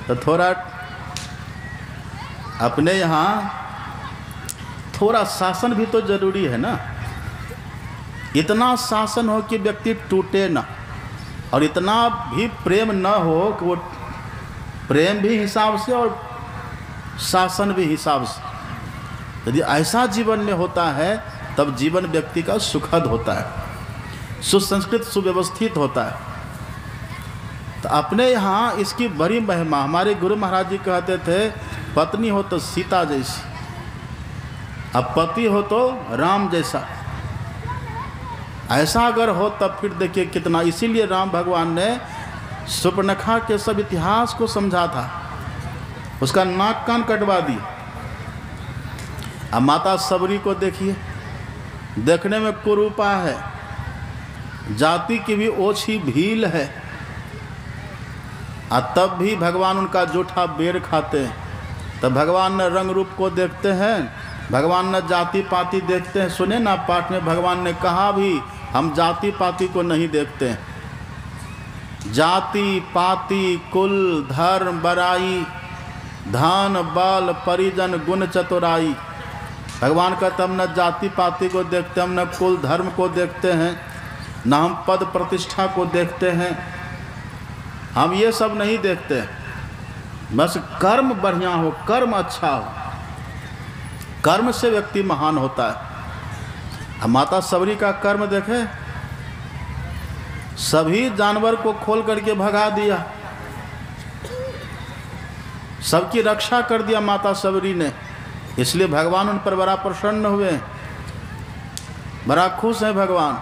तो थोड़ा अपने यहाँ थोड़ा शासन भी तो जरूरी है ना। इतना शासन हो कि व्यक्ति टूटे ना, और इतना भी प्रेम न हो कि वो प्रेम भी हिसाब से और शासन भी हिसाब से। यदि ऐसा जीवन में होता है तब जीवन व्यक्ति का सुखद होता है, सुसंस्कृत सुव्यवस्थित होता है। तो अपने यहाँ इसकी बड़ी महिमा। हमारे गुरु महाराज जी कहते थे, पत्नी हो तो सीता जैसी, अब पति हो तो राम जैसा। ऐसा अगर हो तब फिर देखिए कितना। इसीलिए राम भगवान ने सुपर्णखा के सब इतिहास को समझा था, उसका नाक कान कटवा दिया। अब माता सबरी को देखिए, देखने में कुरूपा है, जाति की भी ओछी भील है, और तब भी भगवान उनका जूठा बेर खाते हैं। तब भगवान ने रंग रूप को देखते हैं, भगवान ने जाति पाति देखते हैं। सुने ना पाठ में भगवान ने कहा भी, हम जाति पाति को नहीं देखते हैं। जाति पाति कुल धर्म बड़ाई, धन बल परिजन गुण चतुराई। भगवान कहते हम न जाति पाति को देखते, हम न कुल धर्म को देखते हैं, न हम पद प्रतिष्ठा को देखते हैं, हम ये सब नहीं देखते। बस कर्म बढ़िया हो, कर्म अच्छा हो, कर्म से व्यक्ति महान होता है। अब माता सबरी का कर्म देखे, सभी जानवर को खोल करके भगा दिया, सबकी रक्षा कर दिया माता सबरी ने। इसलिए भगवान उन पर बड़ा प्रसन्न हुए, बड़ा खुश हैं भगवान।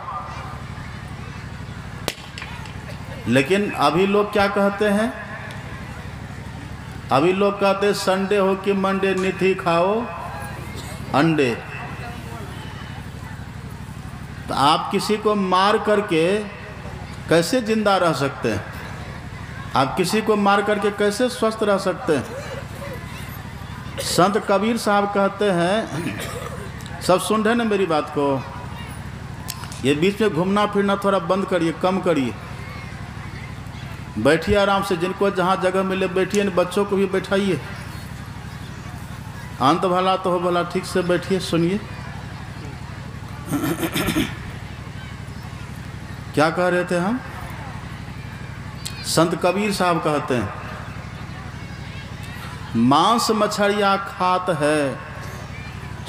लेकिन अभी लोग क्या कहते हैं? अभी लोग कहते हैं संडे हो कि मंडे निथी खाओ अंडे। तो आप किसी को मार करके कैसे जिंदा रह सकते हैं? आप किसी को मार करके कैसे स्वस्थ रह सकते हैं? संत कबीर साहब कहते हैं, सब सुन रहे ना मेरी बात को, ये बीच में घूमना फिरना थोड़ा बंद करिए, कम करिए, बैठिए आराम से। जिनको जहाँ जगह मिले बैठिए, बच्चों को भी बैठाइए। अंत भला तो हो भला, ठीक से बैठिए, सुनिए। क्या कह रहे थे हम? संत कबीर साहब कहते हैं, मांस मछलियाँ खात है,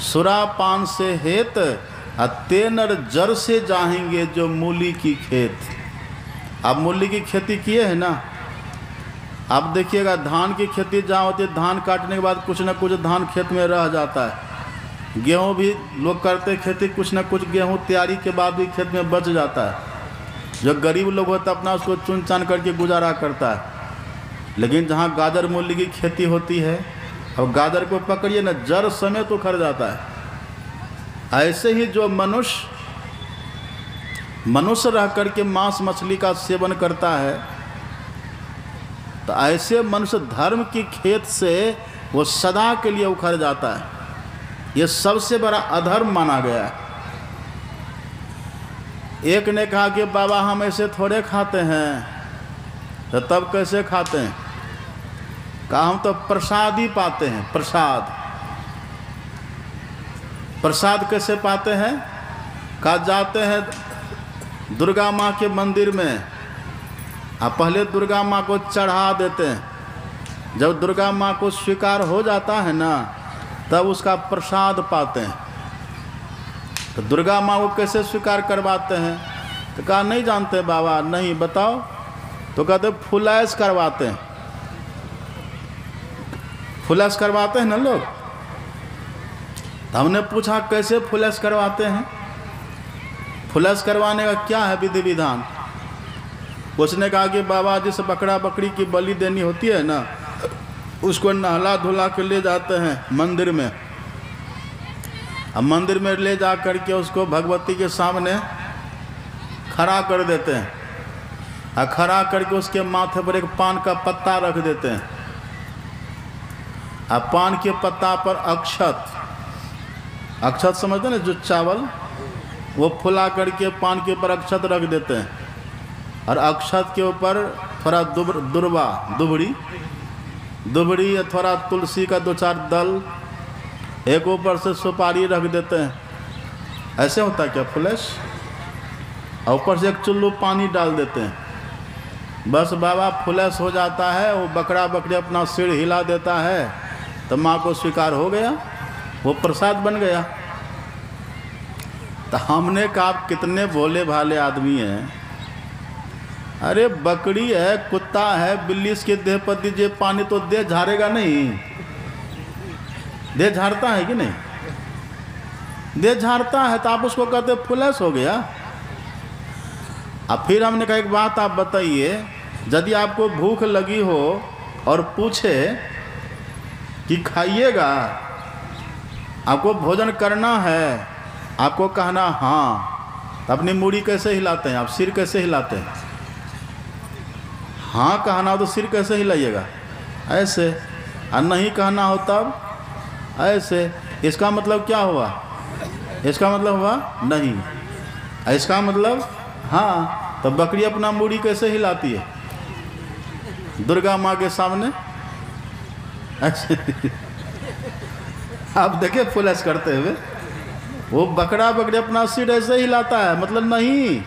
सुरा पान से हेत, तेनर जर से जाएंगे जो मूली की खेत। आप मूली की खेती किए हैं ना? आप देखिएगा धान की खेती जहाँ होती है, धान काटने के बाद कुछ न कुछ धान खेत में रह जाता है। गेहूँ भी लोग करते खेती, कुछ न कुछ गेहूँ तैयारी के बाद भी खेत में बच जाता है। जो गरीब लोग होता है अपना उसको चुन चान करके गुजारा करता है। लेकिन जहाँ गाजर मूली की खेती होती है, अब गाजर को पकड़िए ना, जड़ समेत उखड़ जाता है। ऐसे ही जो मनुष्य रह करके मांस मछली का सेवन करता है, तो ऐसे मनुष्य धर्म की खेत से वो सदा के लिए उखड़ जाता है। ये सबसे बड़ा अधर्म माना गया है। एक ने कहा कि बाबा हम ऐसे थोड़े खाते हैं। तो तब कैसे खाते हैं? कहा हम तो प्रसाद ही पाते हैं। प्रसाद कैसे पाते हैं? कहा जाते हैं दुर्गा माँ के मंदिर में, आप पहले दुर्गा माँ को चढ़ा देते हैं। जब दुर्गा माँ को स्वीकार हो जाता है ना, तब उसका प्रसाद पाते हैं। तो दुर्गा माँ को कैसे स्वीकार करवाते हैं? तो कहा नहीं जानते बाबा। नहीं, बताओ। तो कहते फुलैस करवाते हैं। फुलैस करवाते हैं ना लोग। तो हमने पूछा कैसे फुलैस करवाते हैं? फुलैस करवाने का क्या है विधि विधान? उसने कहा कि बाबा जिस बकरा बकरी की बलि देनी होती है ना, उसको नहला धुला के ले जाते हैं मंदिर में। अब मंदिर में ले जा करके उसको भगवती के सामने खड़ा कर देते हैं, और खड़ा करके उसके माथे पर एक पान का पत्ता रख देते हैं। अब पान के पत्ता पर अक्षत समझते ना, जो चावल, वो फुला करके पान के ऊपर अक्षत रख देते हैं, और अक्षत के ऊपर थोड़ा दुबड़ी दुबड़ी या थोड़ा तुलसी का 2-4 दल, एक ऊपर से सुपारी रख देते हैं। ऐसे होता है क्या फुलेश? और ऊपर से एक चुल्लू पानी डाल देते हैं, बस बाबा फुलेश हो जाता है। वो बकरा बकरी अपना सिर हिला देता है तो माँ को स्वीकार हो गया, वो प्रसाद बन गया। तो हमने कहा आप कितने भोले भाले आदमी हैं। अरे बकरी है, कुत्ता है, बिल्ली, इसके देह पर दीजिए पानी तो देह झाड़ेगा नहीं? देह झाड़ता है कि नहीं? देह झाड़ता है। तो आप उसको कहते फुलेश हो गया। अब फिर हमने कहा एक बात आप बताइए, यदि आपको भूख लगी हो और पूछे कि खाइएगा, आपको भोजन करना है, आपको कहना हाँ, तो अपनी मूड़ी कैसे हिलाते हैं आप? सिर कैसे हिलाते हैं? हाँ कहना हो तो सिर कैसे हिलाइएगा? ऐसे। और नहीं कहना हो तब ऐसे। इसका मतलब क्या हुआ? इसका मतलब हुआ नहीं, इसका मतलब हाँ। तो बकरी अपना मूड़ी कैसे हिलाती है दुर्गा माँ के सामने? ऐसे। आप देखे फुलेश करते हुए, वो बकरा बकरी अपना सिर ऐसे हिलाता है, मतलब नहीं,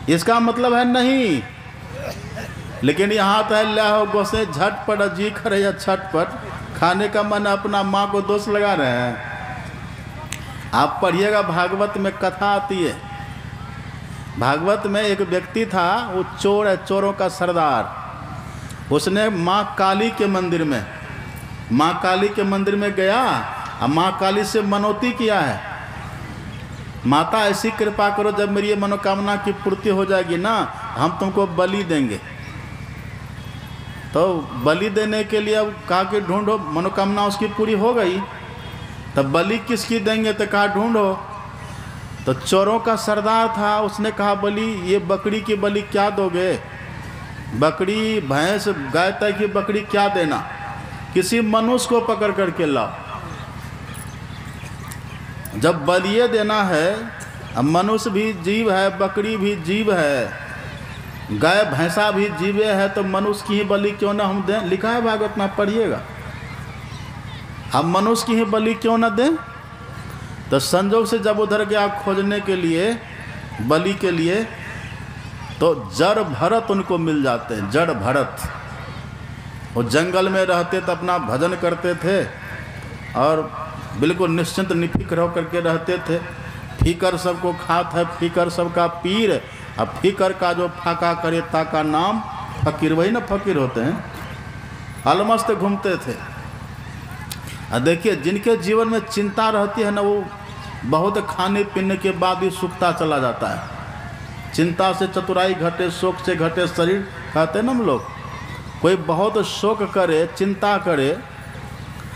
इसका मतलब है नहीं। लेकिन यहाँ तो है लो गोसे झटपट जी खरे या छटपट, खाने का मन अपना माँ को दोष लगा रहे हैं। आप पढ़िएगा भागवत में कथा आती है। भागवत में एक व्यक्ति था, वो चोर है, चोरों का सरदार। उसने माँ काली के मंदिर में, माँ काली के मंदिर में गया और माँ काली से मनौती किया है, माता ऐसी कृपा करो जब मेरी ये मनोकामना की पूर्ति हो जाएगी ना, हम तुमको बलि देंगे। तो बलि देने के लिए अब कहा कि ढूंढो, मनोकामना उसकी पूरी हो गई, तब बलि किसकी देंगे? तो कहा ढूंढो। तो चोरों का सरदार था, उसने कहा बलि, ये बकरी की बलि क्या दोगे? बकरी, भैंस, गाय तक की बकरी क्या देना? किसी मनुष्य को पकड़ करके लाओ। जब बलिए देना है, अब मनुष्य भी जीव है, बकरी भी जीव है, गाय भैंसा भी जीवे है, तो मनुष्य की ही बलि क्यों ना हम दें? लिखा है भागवत में, पढ़िएगा। हम मनुष्य की ही बलि क्यों ना दें? तो संजोग से जब उधर गया खोजने के लिए, बलि के लिए, तो जड़ भरत उनको मिल जाते हैं। जड़ भरत वो जंगल में रहते तो अपना भजन करते थे और बिल्कुल निश्चिंत निफिक्र होकर के रहते थे। फीकर सबको खात है, फीकर सबका पीर। अब फीकर का जो फाका करे ताका नाम फकीर, वही ना फकीर होते हैं। अलमस्त घूमते थे। और देखिए जिनके जीवन में चिंता रहती है ना, वो बहुत खाने पीने के बाद भी सूखता चला जाता है। चिंता से चतुराई घटे, शोक से घटे शरीर, कहते हैं ना हम लोग। कोई बहुत शोक करे, चिंता करे,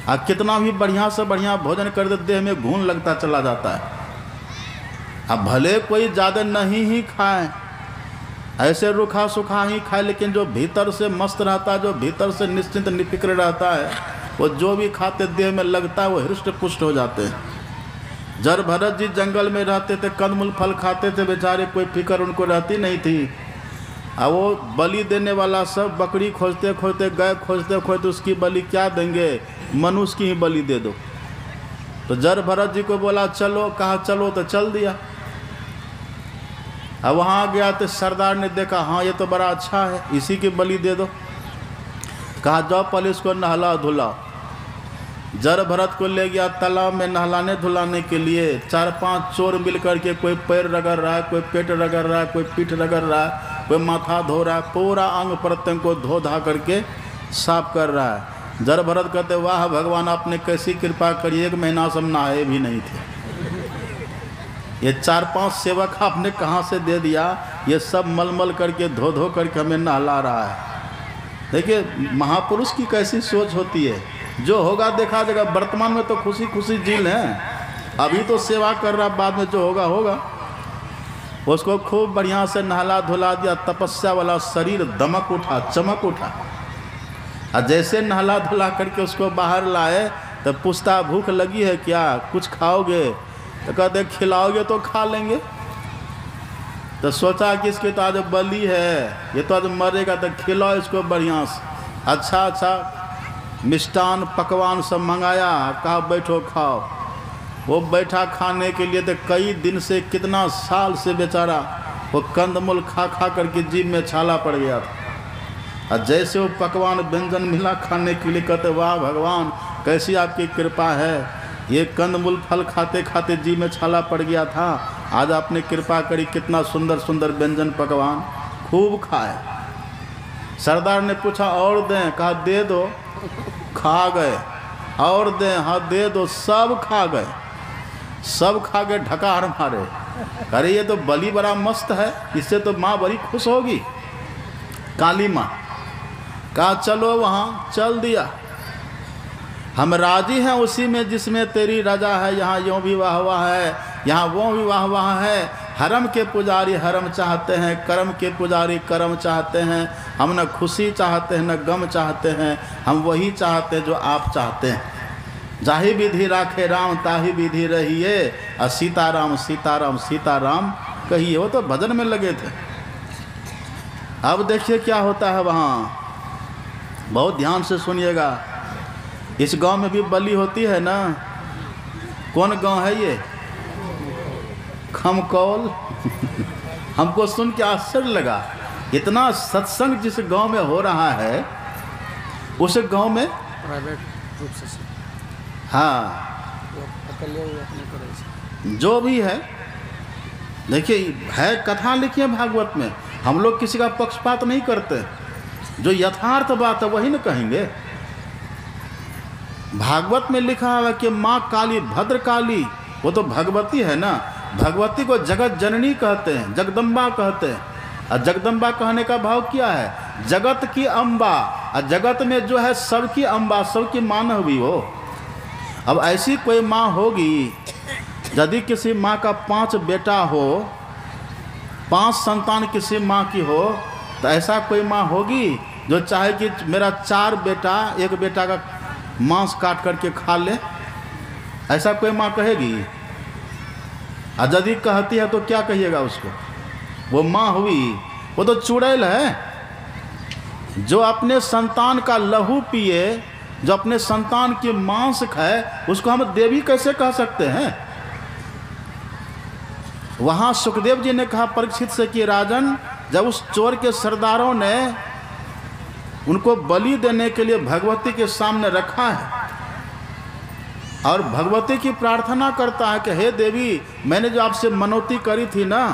और कितना भी बढ़िया से बढ़िया भोजन कर दे, देह में घून लगता चला जाता है। अब भले कोई ज़्यादा नहीं ही खाए, ऐसे रूखा सूखा ही खाए, लेकिन जो भीतर से मस्त रहता है, जो भीतर से निश्चिंत निफिक्र रहता है, वो जो भी खाते देह में लगता है वो हृष्ट पुष्ट हो जाते हैं। जड़ भरत जी जंगल में रहते थे, कंदमूल फल खाते थे बेचारे, कोई फिक्र उनको रहती नहीं थी। अब वो बलि देने वाला सब बकरी खोजते खोजते, गाय खोजते खोजते, उसकी बलि क्या देंगे? मनुष्य की ही बलि दे दो। तो जड़ भरत जी को बोला चलो, कहा चलो, तो चल दिया। अब वहाँ गया तो सरदार ने देखा, हाँ ये तो बड़ा अच्छा है, इसी की बलि दे दो। कहा जाओ पहले इसको नहला धुलाओ। जड़ भरत को ले गया तालाब में नहलाने धुलाने के लिए। 4-5 चोर मिल करके, कोई पैर रगड़ रहा है, कोई पेट रगड़ रहा है, कोई पीठ रगड़ रहा है, कोई माथा धो रहा है, पूरा अंग प्रत्यंग को धो धा करके साफ कर रहा है। जड़ भरत कहते वाह भगवान, आपने कैसी कृपा करी, 1 महीना से हम नहाए भी नहीं थे। ये 4-5 सेवक आपने कहाँ से दे दिया? ये सब मलमल करके धो धो करके हमें नहला रहा है। देखिए महापुरुष की कैसी सोच होती है। जो होगा देखा जाएगा। वर्तमान में तो खुशी खुशी जील हैं, अभी तो सेवा कर रहा, बाद में जो होगा होगा। उसको खूब बढ़िया से नहला धुला दिया, तपस्या वाला शरीर दमक उठा, चमक उठा। और जैसे नहला धुला करके उसको बाहर लाए तो पूछता भूख लगी है क्या, कुछ खाओगे? तो कहते खिलाओगे तो खा लेंगे। तो सोचा कि इसकी तो आज बलि है, ये तो आज मरेगा, तो खिलाओ इसको बढ़िया से, अच्छा मिष्टान पकवान सब मंगाया, कहा बैठो खाओ। वो बैठा खाने के लिए, तो कई दिन से, कितना साल से बेचारा वो कंदमूल खा खा करके जीभ में छाला पड़ गया था। और जैसे वो पकवान व्यंजन मिला खाने के लिए, कहते वाह भगवान कैसी आपकी कृपा है, ये कंदमूल फल खाते खाते जीभ में छाला पड़ गया था, आज आपने कृपा करी, कितना सुंदर सुंदर व्यंजन पकवान खूब खाए। सरदार ने पूछा और दें, कहा दे दो, खा गए। और दें, हाँ दे दो, सब खा गए, सब खा गए, ढकार मारे। अरे ये तो बलि बड़ा मस्त है, इससे तो माँ बड़ी खुश होगी। काली माँ कहा चलो वहाँ, चल दिया। हम राजी हैं उसी में जिसमें तेरी रजा है, यहाँ यूँ विवाह हुआ है, यहाँ वो विवाह हुआ है। हरम के पुजारी हरम चाहते हैं, कर्म के पुजारी कर्म चाहते हैं। हम न खुशी चाहते हैं न गम चाहते हैं, हम वही चाहते हैं जो आप चाहते हैं। जाहि विधि राखे राम ताहि विधि रहिए, और सीताराम सीताराम सीताराम कहिए। वो तो भजन में लगे थे। अब देखिए क्या होता है वहाँ, बहुत ध्यान से सुनिएगा। इस गांव में भी बलि होती है ना। कौन गांव है ये? खमकौल। हमको सुन के आश्चर्य लगा, इतना सत्संग जिस गांव में हो रहा है, उस गांव में प्राइवेट रूप से, हाँ जो भी है, देखिए है कथा लिखी है भागवत में। हम लोग किसी का पक्षपात नहीं करते, जो यथार्थ बात है वही न कहेंगे। भागवत में लिखा है कि माँ काली भद्र काली, वो तो भगवती है ना। भगवती को जगत जननी कहते हैं, जगदम्बा कहते हैं। और जगदम्बा कहने का भाव क्या है? जगत की अम्बा। और जगत में जो है सबकी अम्बा, सबकी माँ न हुई वो। अब ऐसी कोई माँ होगी, यदि किसी माँ का 5 बेटा हो, 5 संतान किसी माँ की हो, तो ऐसा कोई माँ होगी जो चाहे कि मेरा 4 बेटा एक बेटा का मांस काट करके खा ले? ऐसा कोई माँ कहेगी? और यदि कहती है तो क्या कहिएगा उसको? वो माँ हुई, वो तो चुड़ैल है। जो अपने संतान का लहू पिए, जो अपने संतान की मांस खाए, उसको हम देवी कैसे कह सकते हैं? वहाँ सुखदेव जी ने कहा परीक्षित से कि राजन, जब उस चोर के सरदारों ने उनको बलि देने के लिए भगवती के सामने रखा है, और भगवती की प्रार्थना करता है कि हे देवी, मैंने जो आपसे मनौती करी थी ना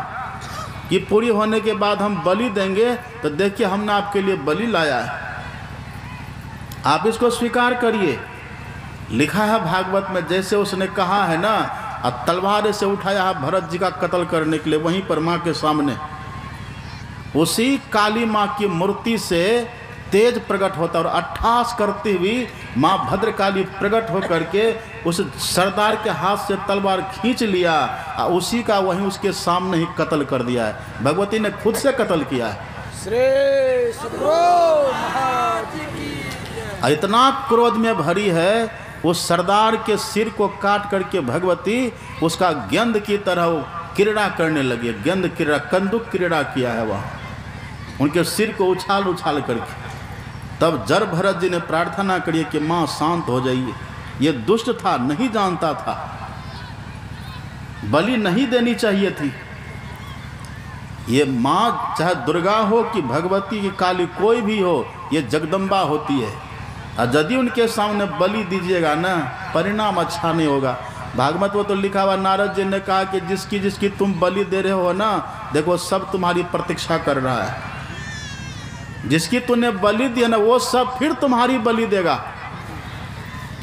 कि पूरी होने के बाद हम बलि देंगे, तो देखिए हमने आपके लिए बलि लाया है, आप इसको स्वीकार करिए। लिखा है भागवत में, जैसे उसने कहा है ना, और तलवार से उठाया है भरत जी का कत्ल करने के लिए, वहीं पर माँ के सामने। उसी काली माँ की मूर्ति से तेज प्रकट होता, और अट्ठास करती हुई माँ भद्रकाली प्रकट होकर के उस सरदार के हाथ से तलवार खींच लिया, और उसी का वहीं उसके सामने ही कत्ल कर दिया है। भगवती ने खुद से कत्ल किया है। इतना क्रोध में भरी है, उस सरदार के सिर को काट करके भगवती उसका गेंद की तरह क्रीड़ा करने लगी। गेंद क्रीड़ा, कंदुक क्रीड़ा किया है वहाँ, उनके सिर को उछाल उछाल करके। तब जर भरत जी ने प्रार्थना करी कि माँ शांत हो जाइए, ये दुष्ट था, नहीं जानता था, बलि नहीं देनी चाहिए थी। ये माँ चाहे दुर्गा हो कि भगवती की काली, कोई भी हो, ये जगदम्बा होती है। और यदि उनके सामने बलि दीजिएगा ना, परिणाम अच्छा नहीं होगा। भागवत वो तो लिखा हुआ, नारद जी ने कहा कि जिसकी जिसकी तुम बलि दे रहे हो ना, देखो सब तुम्हारी प्रतीक्षा कर रहा है। जिसकी तूने बलि दी ना, वो सब फिर तुम्हारी बलि देगा।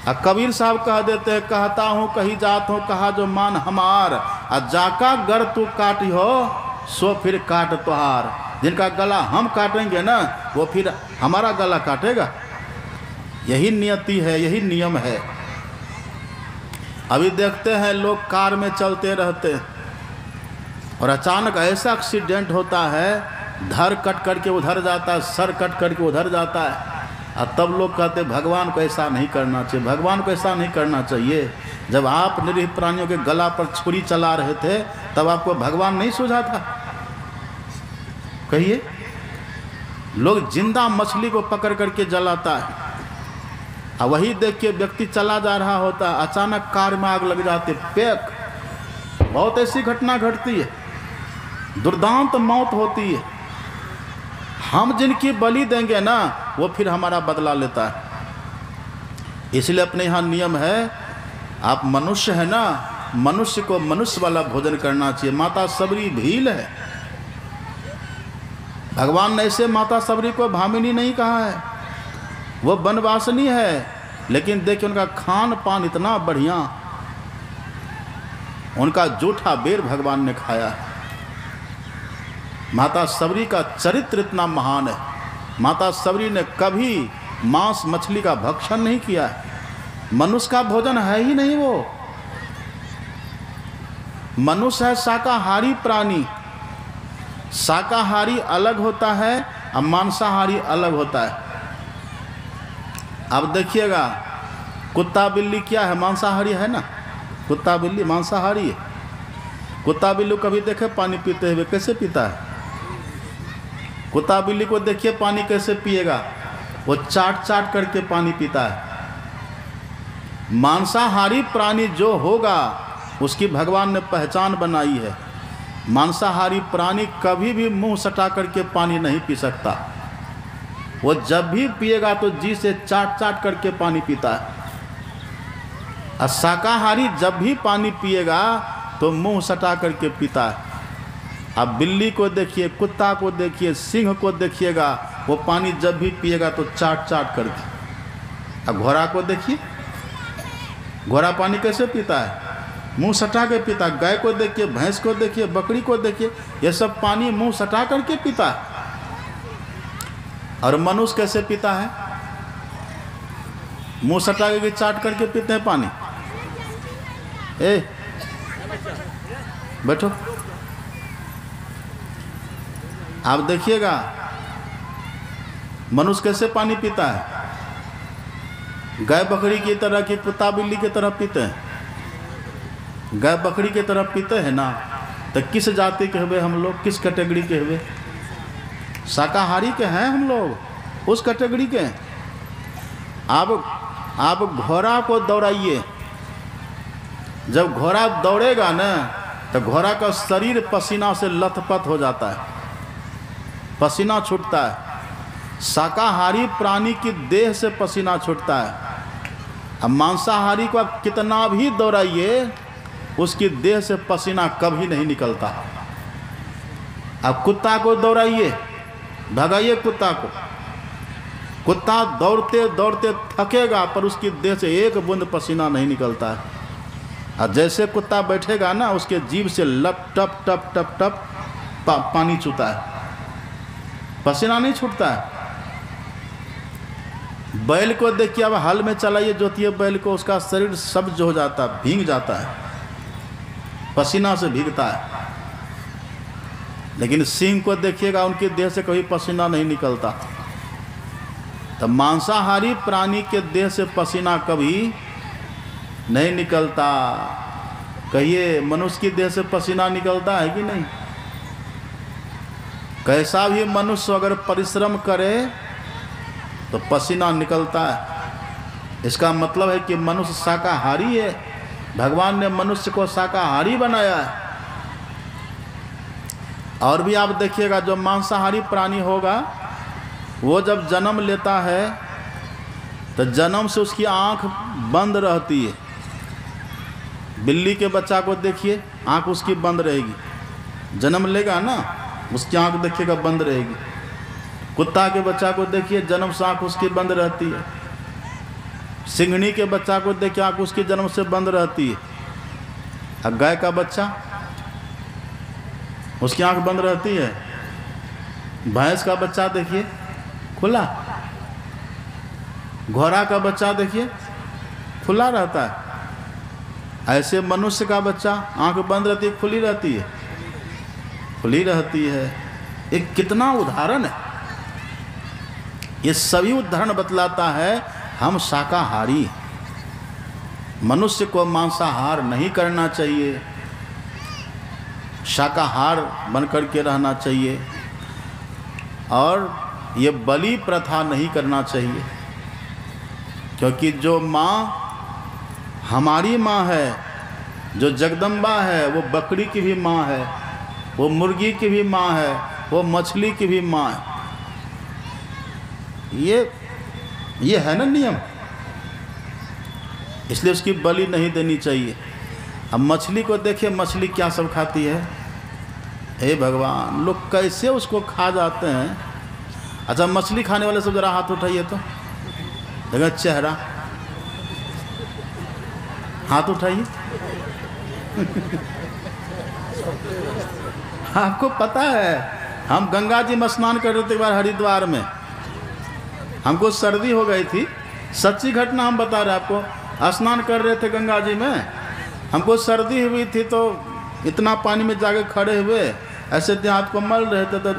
और कबीर साहब कह देते हैं, कहता हूँ कही जात हो, कहा जो मान हमार, और जाका गर तू काटी हो, सो फिर काट तुहार। जिनका गला हम काटेंगे ना, वो फिर हमारा गला काटेगा। यही नियति है, यही नियम है। अभी देखते हैं लोग कार में चलते रहते हैं, और अचानक ऐसा एक्सीडेंट होता है, धर कट करके उधर जाता है, सर कट करके उधर जाता है, और तब लोग कहते भगवान को ऐसा नहीं करना चाहिए, भगवान को ऐसा नहीं करना चाहिए। जब आप निरीह प्राणियों के गला पर छुरी चला रहे थे, तब आपको भगवान नहीं सूझा था? कहिए। लोग जिंदा मछली को पकड़ करके जलाता है, और वही देख के व्यक्ति चला जा रहा होता, अचानक कार में आग लग जाती, पैक। बहुत ऐसी घटना घटती है, दुर्दांत मौत होती है। हम जिनकी बलि देंगे ना, वो फिर हमारा बदला लेता है। इसलिए अपने यहाँ नियम है, आप मनुष्य है ना, मनुष्य को मनुष्य वाला भोजन करना चाहिए। माता सबरी भील है, भगवान ने ऐसे माता सबरी को भामिनी नहीं कहा है, वो बनवासनी है। लेकिन देखिए उनका खान पान इतना बढ़िया, उनका जूठा बेर भगवान ने खाया है। माता सबरी का चरित्र इतना महान है। माता सबरी ने कभी मांस मछली का भक्षण नहीं किया है, मनुष्य का भोजन है ही नहीं। वो मनुष्य है शाकाहारी प्राणी। शाकाहारी अलग होता है और मांसाहारी अलग होता है। अब देखिएगा, कुत्ता बिल्ली क्या है? मांसाहारी है ना। कुत्ता बिल्ली मांसाहारी है। कुत्ता बिल्ली कभी देखे पानी पीते हुए? कैसे पीता है? कुत्ता बिल्ली को देखिए पानी कैसे पिएगा, वो चाट चाट करके पानी पीता है। मांसाहारी प्राणी जो होगा उसकी भगवान ने पहचान बनाई है। मांसाहारी प्राणी कभी भी मुंह सटा करके पानी नहीं पी सकता। वो जब भी पिएगा तो जी से चाट चाट करके पानी पीता है। और शाकाहारी जब भी पानी पिएगा तो मुंह सटा करके पीता है। अब बिल्ली को देखिए, कुत्ता को देखिए, सिंह को देखिएगा, वो पानी जब भी पिएगा तो चाट चाट करके। अब घोड़ा को देखिए, घोड़ा पानी कैसे पीता है? मुंह सटा के पीता। गाय को देखिए, भैंस को देखिए, बकरी को देखिए, ये सब पानी मुंह सटा करके पीता है। और मनुष्य कैसे पीता है? मुंह सटा के चाट करके पीते हैं पानी। ए बैठो। आप देखिएगा मनुष्य कैसे पानी पीता है। गाय बकरी की तरह कि कुत्ता बिल्ली की तरह पीते हैं? गाय बकरी की तरह पीते हैं ना, तो किस जाति के हुए हम लोग? किस कैटेगरी के हुए? शाकाहारी के हैं हम लोग, उस कैटेगरी के। आप घोड़ा को दौड़ाइए, जब घोड़ा दौड़ेगा ना तो घोड़ा का शरीर पसीना से लथपथ हो जाता है, पसीना छूटता है। शाकाहारी प्राणी की देह से पसीना छूटता है। अब मांसाहारी को आप कितना भी दौड़ाइए, उसकी देह से पसीना कभी नहीं निकलता। अब कुत्ता को दौड़ाइए, भगाइए कुत्ता को, कुत्ता दौड़ते दौड़ते थकेगा पर उसकी देह से एक बूंद पसीना नहीं निकलता है। और जैसे कुत्ता बैठेगा ना, उसके जीभ से लप टप टप टप टप पानी चूता है, पसीना नहीं छूटता है। बैल को देखिए, अब हल में चलाइए जोतिए बैल को, उसका शरीर सब्ज हो जाता है, भीग जाता है, पसीना से भीगता है। लेकिन सिंह को देखिएगा, उनके देह से कभी पसीना नहीं निकलता। तो मांसाहारी प्राणी के देह से पसीना कभी नहीं निकलता। कहिए मनुष्य की देह से पसीना निकलता है कि नहीं? कैसा भी मनुष्य अगर परिश्रम करे तो पसीना निकलता है। इसका मतलब है कि मनुष्य शाकाहारी है। भगवान ने मनुष्य को शाकाहारी बनाया है। और भी आप देखिएगा, जो मांसाहारी प्राणी होगा वो जब जन्म लेता है तो जन्म से उसकी आंख बंद रहती है। बिल्ली के बच्चा को देखिए, आंख उसकी बंद रहेगी। जन्म लेगा ना, उसकी आंख देखिएगा बंद रहेगी। कुत्ता के बच्चा को देखिए, जन्म से आंख उसकी बंद रहती है। सिंघनी के बच्चा को देखिए, आंख उसकी जन्म से बंद रहती है। और गाय का बच्चा, उसकी आंख बंद रहती है। भैंस का बच्चा देखिए खुला, घोड़ा का बच्चा देखिए खुला रहता है। ऐसे मनुष्य का बच्चा आंख बंद रहती है, खुली रहती है, खुली रहती है। एक कितना उदाहरण है। ये सभी उदाहरण बतलाता है हम शाकाहारी। मनुष्य को मांसाहार नहीं करना चाहिए, शाकाहार बन करके रहना चाहिए। और ये बलि प्रथा नहीं करना चाहिए। क्योंकि जो माँ हमारी माँ है, जो जगदम्बा है, वो बकरी की भी माँ है, वो मुर्गी की भी माँ है, वो मछली की भी माँ है। ये है ना नियम, इसलिए उसकी बलि नहीं देनी चाहिए। अब मछली को देखिए, मछली क्या सब खाती है। हे भगवान, लोग कैसे उसको खा जाते हैं। अच्छा, मछली खाने वाले सब जरा हाथ उठाइए तो देखो चेहरा, हाथ उठाइए। आपको पता है, हम गंगा जी में स्नान कर रहे थे एक बार हरिद्वार में, हमको सर्दी हो गई थी, सच्ची घटना हम बता रहे आपको। स्नान कर रहे थे गंगा जी में, हमको सर्दी हुई थी, तो इतना पानी में जाके खड़े हुए ऐसे हाथ को मल रहे थे, तो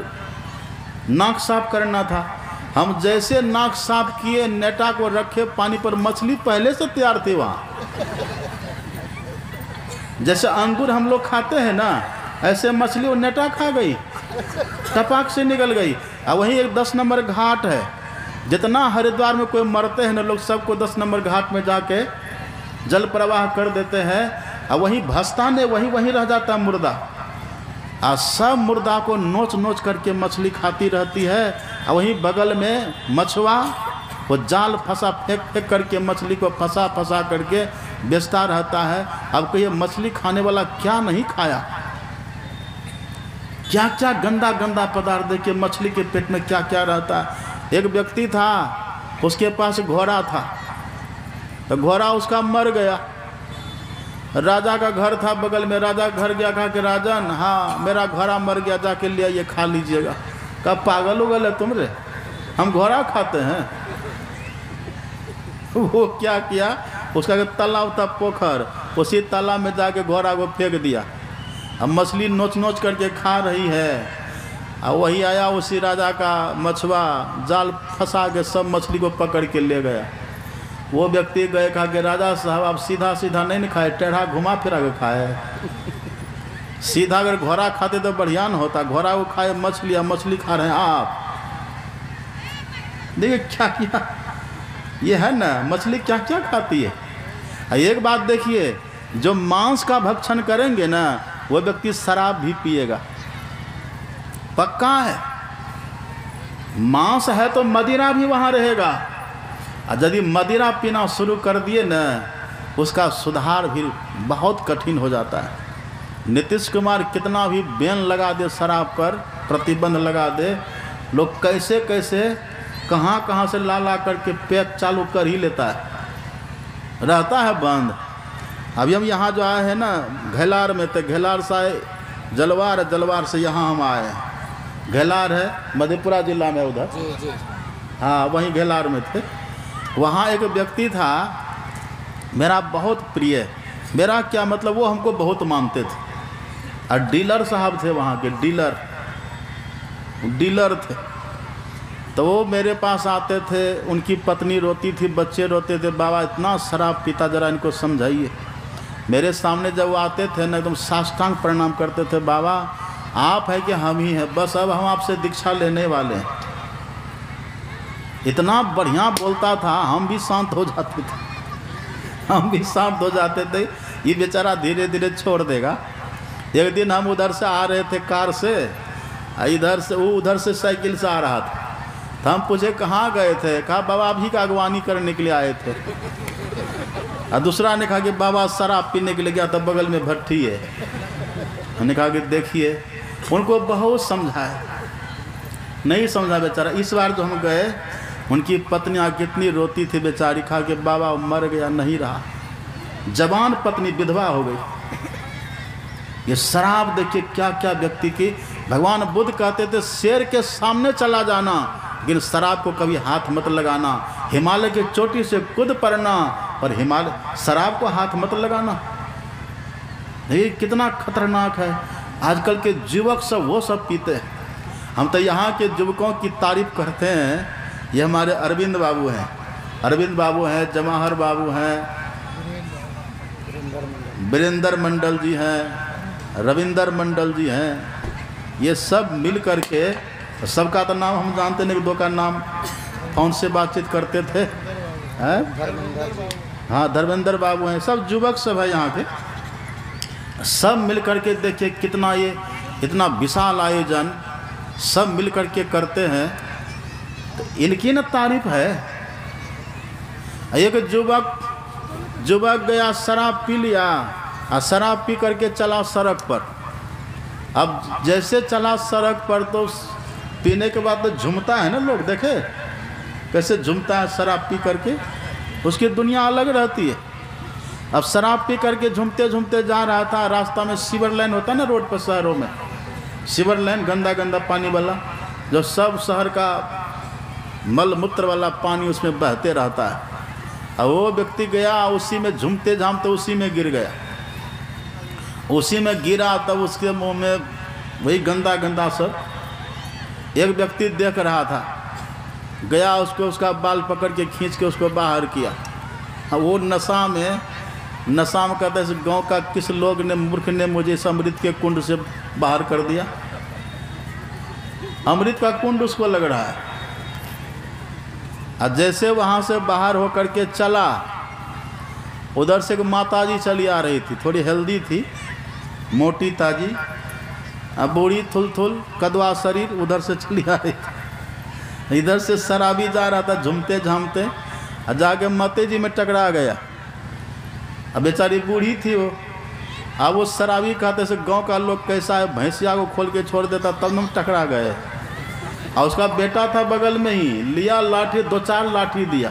नाक साफ करना था। हम जैसे नाक साफ किए, नेटा को रखे पानी पर, मछली पहले से तैयार थी वहाँ। जैसे अंगूर हम लोग खाते हैं ना, ऐसे मछली वो नेटा खा गई, टपाक से निकल गई। और वहीं एक 10 नंबर घाट है, जितना हरिद्वार में कोई मरते हैं ना लोग, सबको 10 नंबर घाट में जाके जल प्रवाह कर देते हैं, और वहीं भस्ता ने वहीं रह जाता है मुर्दा, और सब मुर्दा को नोच नोच करके मछली खाती रहती है। और वहीं बगल में मछुआ वो जाल फंसा फेंक करके मछली को फंसा करके बेचता रहता है। अब कहिए, मछली खाने वाला क्या नहीं खाया, क्या क्या गंदा गंदा पदार्थ। देखिए मछली के पेट में क्या क्या रहता है। एक व्यक्ति था, उसके पास घोड़ा था, तो घोड़ा उसका मर गया। राजा का घर था बगल में, राजा घर गया, कहा कि राजन, हाँ मेरा घोड़ा मर गया, जाके ले आइए, खा लीजिएगा। कहा पागल हो गए तुम रे, हम घोड़ा खाते हैं। वो क्या किया, उसका तालाब था पोखर, उसी तालाब में जाके घोड़ा को फेंक दिया। अब मछली नोच नोच करके खा रही है, और वही आया उसी राजा का मछुआ, जाल फंसा के सब मछली को पकड़ के ले गया। वो व्यक्ति गए, कहा कि राजा साहब आप सीधा सीधा नहीं खाए, टेढ़ा घुमा फिरा के खाए। सीधा अगर घोड़ा खाते तो बढ़िया न होता, घोड़ा को खाए मछली, या मछली खा रहे हैं आप। देखिए क्या क्या ये है ना, मछली क्या क्या खाती है। एक बात देखिए, जो मांस का भक्षण करेंगे ना, वो व्यक्ति शराब भी पिएगा, पक्का है। मांस है तो मदिरा भी वहाँ रहेगा, और यदि मदिरा पीना शुरू कर दिए ना, उसका सुधार भी बहुत कठिन हो जाता है। नीतीश कुमार कितना भी बैन लगा दे, शराब पर प्रतिबंध लगा दे, लोग कैसे कैसे कहाँ कहाँ से ला करके पैक चालू कर ही लेता है, रहता है बंद। अभी हम यहाँ जो आए हैं ना, घेलार में थे, घेलार से आए जलवार, जलवार से यहाँ हम आए हैं। घेलार है मधेपुरा जिला में उधर, हाँ वहीं घेलार में थे। वहाँ एक व्यक्ति था मेरा बहुत प्रिय, मेरा क्या मतलब, वो हमको बहुत मानते थे, और डीलर साहब थे वहाँ के, डीलर थे। तो वो मेरे पास आते थे, उनकी पत्नी रोती थी, बच्चे रोते थे, बाबा इतना शराब पीता, जरा इनको समझाइए। मेरे सामने जब वो आते थे ना, एकदम साष्टांग प्रणाम करते थे, बाबा आप है कि हम ही हैं, बस अब हम आपसे दीक्षा लेने वाले हैं। इतना बढ़िया बोलता था, हम भी शांत हो जाते थे, हम भी शांत हो जाते थे। ये बेचारा धीरे धीरे छोड़ देगा। एक दिन हम उधर से आ रहे थे कार से, इधर से वो उधर से साइकिल से आ रहा था, तो हम पूछे कहाँ गए थे, कहा बाबा अभी का अगवानी करने के लिए आए थे। और दूसरा ने कहा कि बाबा शराब पीने के लिए गया था, बगल में भट्टी है। हमने कहा कि देखिए, उनको बहुत समझाए, नहीं समझा बेचारा। इस बार जो हम गए, उनकी पत्नियाँ कितनी रोती थी बेचारी, कहा कि बाबा मर गया, नहीं रहा। जवान पत्नी विधवा हो गई। ये शराब देखिए क्या क्या व्यक्ति की। भगवान बुद्ध कहते थे शेर के सामने चला जाना, लेकिन शराब को कभी हाथ मत लगाना। हिमालय की चोटी से कूद पड़ना, और हिमालय शराब को हाथ मत लगाना। ये कितना खतरनाक है। आजकल के युवक सब वो सब पीते हैं। हम तो यहाँ के युवकों की तारीफ करते हैं। ये हमारे अरविंद बाबू हैं, अरविंद बाबू हैं, जवाहर बाबू हैं, वीरेंद्र मंडल जी हैं, रविंदर मंडल जी हैं। ये सब मिल करके, सबका तो नाम हम जानते नहीं, दो का नाम फोन से बातचीत करते थे, है? धर्मेंद्र जी। हाँ, धर्मेंद्र बाबू हैं, सब युवक सब है यहाँ के। सब मिल करके देखिए कितना ये इतना विशाल आयोजन सब मिल करके करते हैं, तो इनकी न तारीफ है। एक युवक गया शराब पी लिया और शराब पी करके चला सड़क पर। अब जैसे चला सड़क पर तो पीने के बाद तो झूमता है ना, लोग देखे कैसे झूमता है शराब पी करके, उसकी दुनिया अलग रहती है। अब शराब पी करके झूमते झूमते जा रहा था, रास्ता में सीवर लाइन होता है ना रोड पर, शहरों में सीवर लाइन गंदा गंदा पानी वाला, जो सब शहर का मल मूत्र वाला पानी उसमें बहते रहता है। अब वो व्यक्ति गया उसी में झूमते झामते उसी में गिर गया, उसी में गिरा, तब उसके मुंह में वही गंदा गंदा सब। एक व्यक्ति देख रहा था, गया उसको उसका बाल पकड़ के खींच के उसको बाहर किया। वो नशा में कहते हैं गांव का किस लोग ने मूर्ख ने मुझे इस अमृत के कुंड से बाहर कर दिया। अमृत का कुंड उसको लग रहा है। और जैसे वहाँ से बाहर होकर के चला, उधर से एक माताजी चली आ रही थी, थोड़ी हेल्दी थी, मोटी ताजी, अब बूढ़ी थुल कदवा शरीर, उधर से चली आ रही थी। इधर से शराबी जा रहा था झूमते झामते, और जाके माते जी में टकरा गया। अब बेचारी बूढ़ी थी वो, अब वो शराबी कहते से गांव का लोग कैसा है, भैंसिया को खोल के छोड़ देता, तब हम टकरा गए। और उसका बेटा था बगल में ही, लिया लाठी, 2-4 लाठी दिया,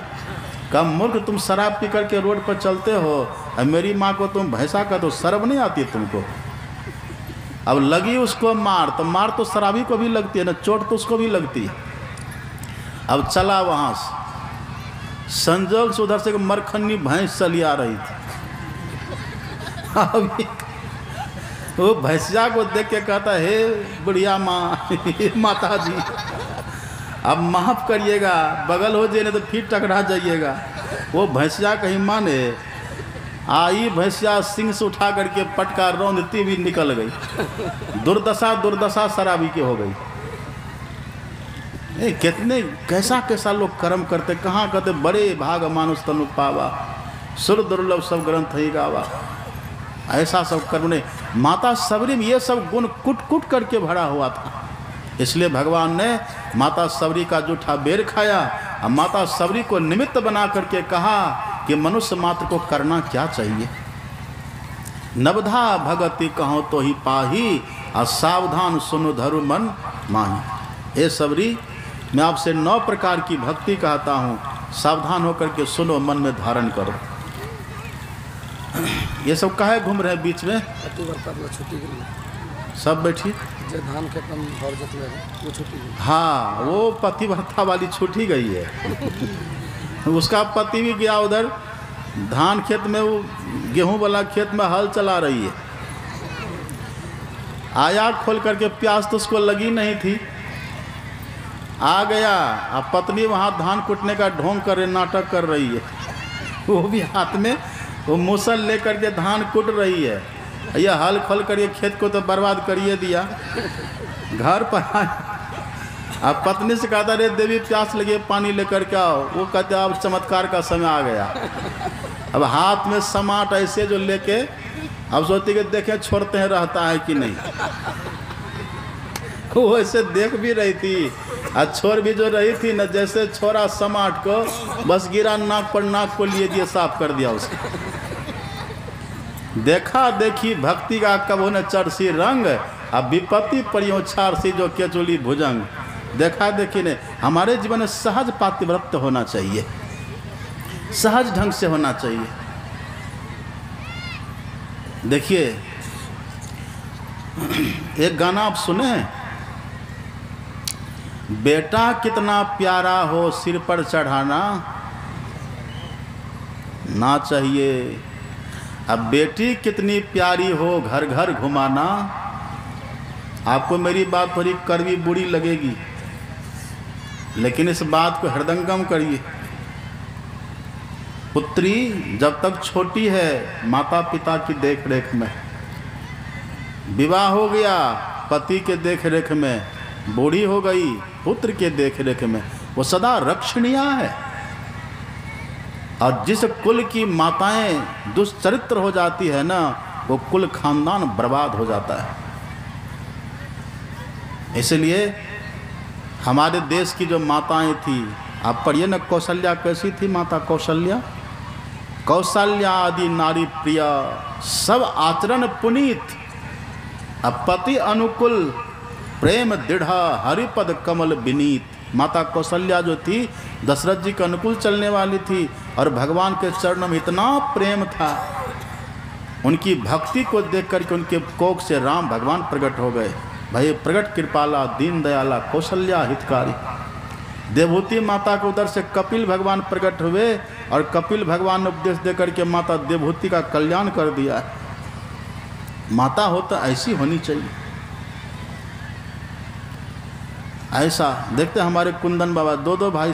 कहा मूर्ख तुम शराब पी करके रोड पर चलते हो, और मेरी माँ को तुम भैंसा का तो शर्म नहीं आती तुमको। अब लगी उसको मार, तो मार तो शराबी को भी लगती है ना, चोट तो उसको भी लगती है। अब चला वहाँ से, संजोग से उधर से मरखन्नी भैंस चली आ रही थी। अभी वो भैंसिया को देख के कहता है, हे बुढ़िया माँ, माता जी अब माफ़ करिएगा, बगल हो जाए नहीं तो फिर टकरा जाइएगा। वो भैंसिया कहीं माने, आई भैंसिया सिंह से उठा करके पटका रौंदती भी निकल गई। दुर्दशा शराबी की हो गई। कितने कैसा लोग कर्म करते, कहाँ कहते बड़े भाग मानुष तनु पावा, सुर दुर्लभ सब ग्रंथ ही गावा। ऐसा सब कर्म ने माता सबरी में ये सब गुण कुट करके भरा हुआ था। इसलिए भगवान ने माता सबरी का जूठा बेर खाया और माता सबरी को निमित्त बना करके कहा कि मनुष्य मात्र को करना क्या चाहिए। नवधा भगति कहो तो ही पाही, और सावधान सुनो धरु मन माही। हे सबरी, मैं आपसे 9 प्रकार की भक्ति कहता हूँ, सावधान होकर के सुनो, मन में धारण करो। ये सब काहे घूम रहे बीच में? सब बैठिए। धान खेत में भर जाते हैं वो छुट्टी गई। हाँ, वो पतिव्रता वाली छुट्टी गई है। उसका पति भी गया उधर धान खेत में, वो गेहूं वाला खेत में हल चला रही है। आया खोल करके, प्यास तो उसको लगी नहीं थी, आ गया। अब पत्नी वहाँ धान कुटने का ढोंग कर नाटक कर रही है, वो भी हाथ में वो मूसल लेकर के धान कुट रही है। यह हल खोल कर खेत को तो बर्बाद करिए दिया। घर पर अब पत्नी से कहता, रे देवी प्यास लगे, पानी लेकर के आओ। वो कहते अब चमत्कार का समय आ गया। अब हाथ में समाट ऐसे जो लेके, अब सोचती कि देखें छोड़ते हैं रहता है कि नहीं। वो ऐसे देख भी रही थी, और छोड़ भी जो रही थी न, जैसे छोरा समाट को, बस गिरा नाक पर, नाक को लिए दिए, साफ कर दिया उसको। देखा देखी भक्ति का कबो न चरसी रंग, अब विपत्ति परियों छारसी जो केचुली भुजंग। देखा देखी ने, हमारे जीवन में सहज पातिव्रत्य होना चाहिए, सहज ढंग से होना चाहिए। देखिए एक गाना आप सुने हैं, बेटा कितना प्यारा हो सिर पर चढ़ाना ना चाहिए, अब बेटी कितनी प्यारी हो घर घर घुमाना। आपको मेरी बात थोड़ी कड़वी बुरी लगेगी, लेकिन इस बात को हृदयंगम करिए। पुत्री जब तक छोटी है माता पिता की देख रेख में, विवाह हो गया पति के देख रेख में, बूढ़ी हो गई पुत्र के देख रेख में, वो सदा रक्षणीय है। और जिस कुल की माताएं दुष्चरित्र हो जाती है ना, वो कुल खानदान बर्बाद हो जाता है। इसलिए हमारे देश की जो माताएं थी, आप पढ़िए ना, कौशल्या कैसी थी माता कौशल्या? कौशल्या आदि नारी प्रिया, सब आचरण पुनीत, अपति अनुकूल, प्रेम दृढ़, हरिपद कमल विनीत। माता कौशल्या जो थी दशरथ जी के अनुकूल चलने वाली थी और भगवान के चरणों में इतना प्रेम था, उनकी भक्ति को देख करके उनके कोख से राम भगवान प्रकट हो गए। भाई प्रगट कृपाला दीन दयाला कौशल्या हितकारी। देवहूति माता के उधर से कपिल भगवान प्रकट हुए और कपिल भगवान ने उपदेश देकर के माता देवहूति का कल्याण कर दिया। माता हो तो ऐसी होनी चाहिए। ऐसा देखते हमारे कुंदन बाबा, दो भाई,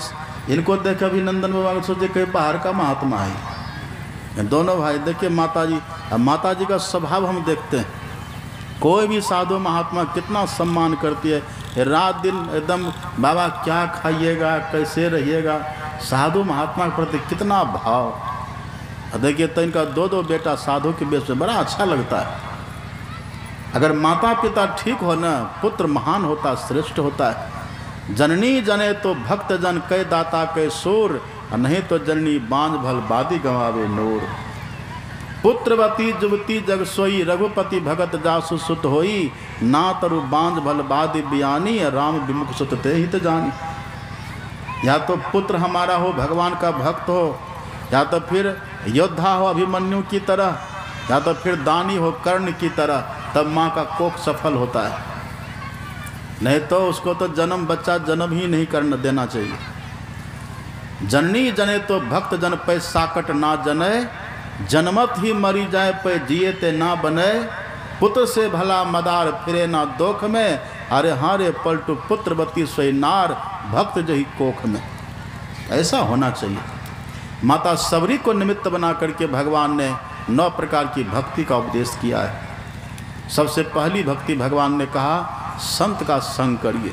इनको देख अभिनंदन बाबा को सोचे कहीं बाहर का महात्मा है। दोनों भाई देखिए माताजी, अब माताजी का स्वभाव हम देखते हैं। कोई भी साधु महात्मा कितना सम्मान करती है, रात दिन एकदम बाबा क्या खाइएगा, कैसे रहिएगा, साधु महात्मा के प्रति कितना भाव। देखिए तो इनका दो बेटा साधु के बेस में बड़ा अच्छा लगता है। अगर माता पिता ठीक हो ना, पुत्र महान होता, श्रेष्ठ होता है। जननी जने तो भक्त जन कै दाता कै सूर, नहीं तो जननी बांझ भल बादी गंवावे नूर। पुत्रवती जुवती जग सोई, रघुपति भगत जासु सुत होई, ना तरु बांझ भल बादी बियानी, राम विमुख सुत ते हित जानी। या तो पुत्र हमारा हो, भगवान का भक्त हो, या तो फिर योद्धा हो अभिमन्यु की तरह, या तो फिर दानी हो कर्ण की तरह, तब माँ का कोख सफल होता है। नहीं तो उसको तो बच्चा जन्म ही नहीं करने देना चाहिए। जननी जने तो भक्त जन पे साकट ना जने, जनमत ही मरी जाए पे जिए ते ना बने। पुत्र से भला मदार फिरे ना दोख में, अरे हारे पलटू पुत्रवती सोई नार, भक्त जही कोख में। ऐसा होना चाहिए। माता सबरी को निमित्त बना करके भगवान ने 9 प्रकार की भक्ति का उपदेश किया है। सबसे पहली भक्ति भगवान ने कहा संत का संग करिए।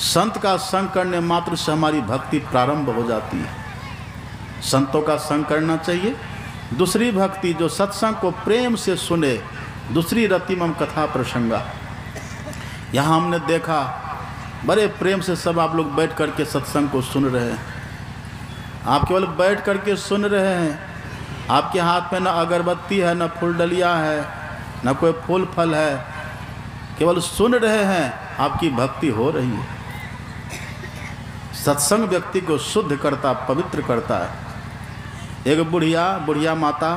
संत का संग करने मात्र से हमारी भक्ति प्रारंभ हो जाती है। संतों का संग करना चाहिए। दूसरी भक्ति जो सत्संग को प्रेम से सुने, दूसरी रतिमम कथा प्रसंगा। यहाँ हमने देखा बड़े प्रेम से सब आप लोग बैठ करके सत्संग को सुन रहे हैं। आप केवल बैठ करके सुन रहे हैं, आपके हाथ में न अगरबत्ती है, न फूल डलिया है, न कोई फूल फल है, केवल सुन रहे हैं, आपकी भक्ति हो रही है। सत्संग व्यक्ति को शुद्ध करता, पवित्र करता है। एक बुढ़िया माता,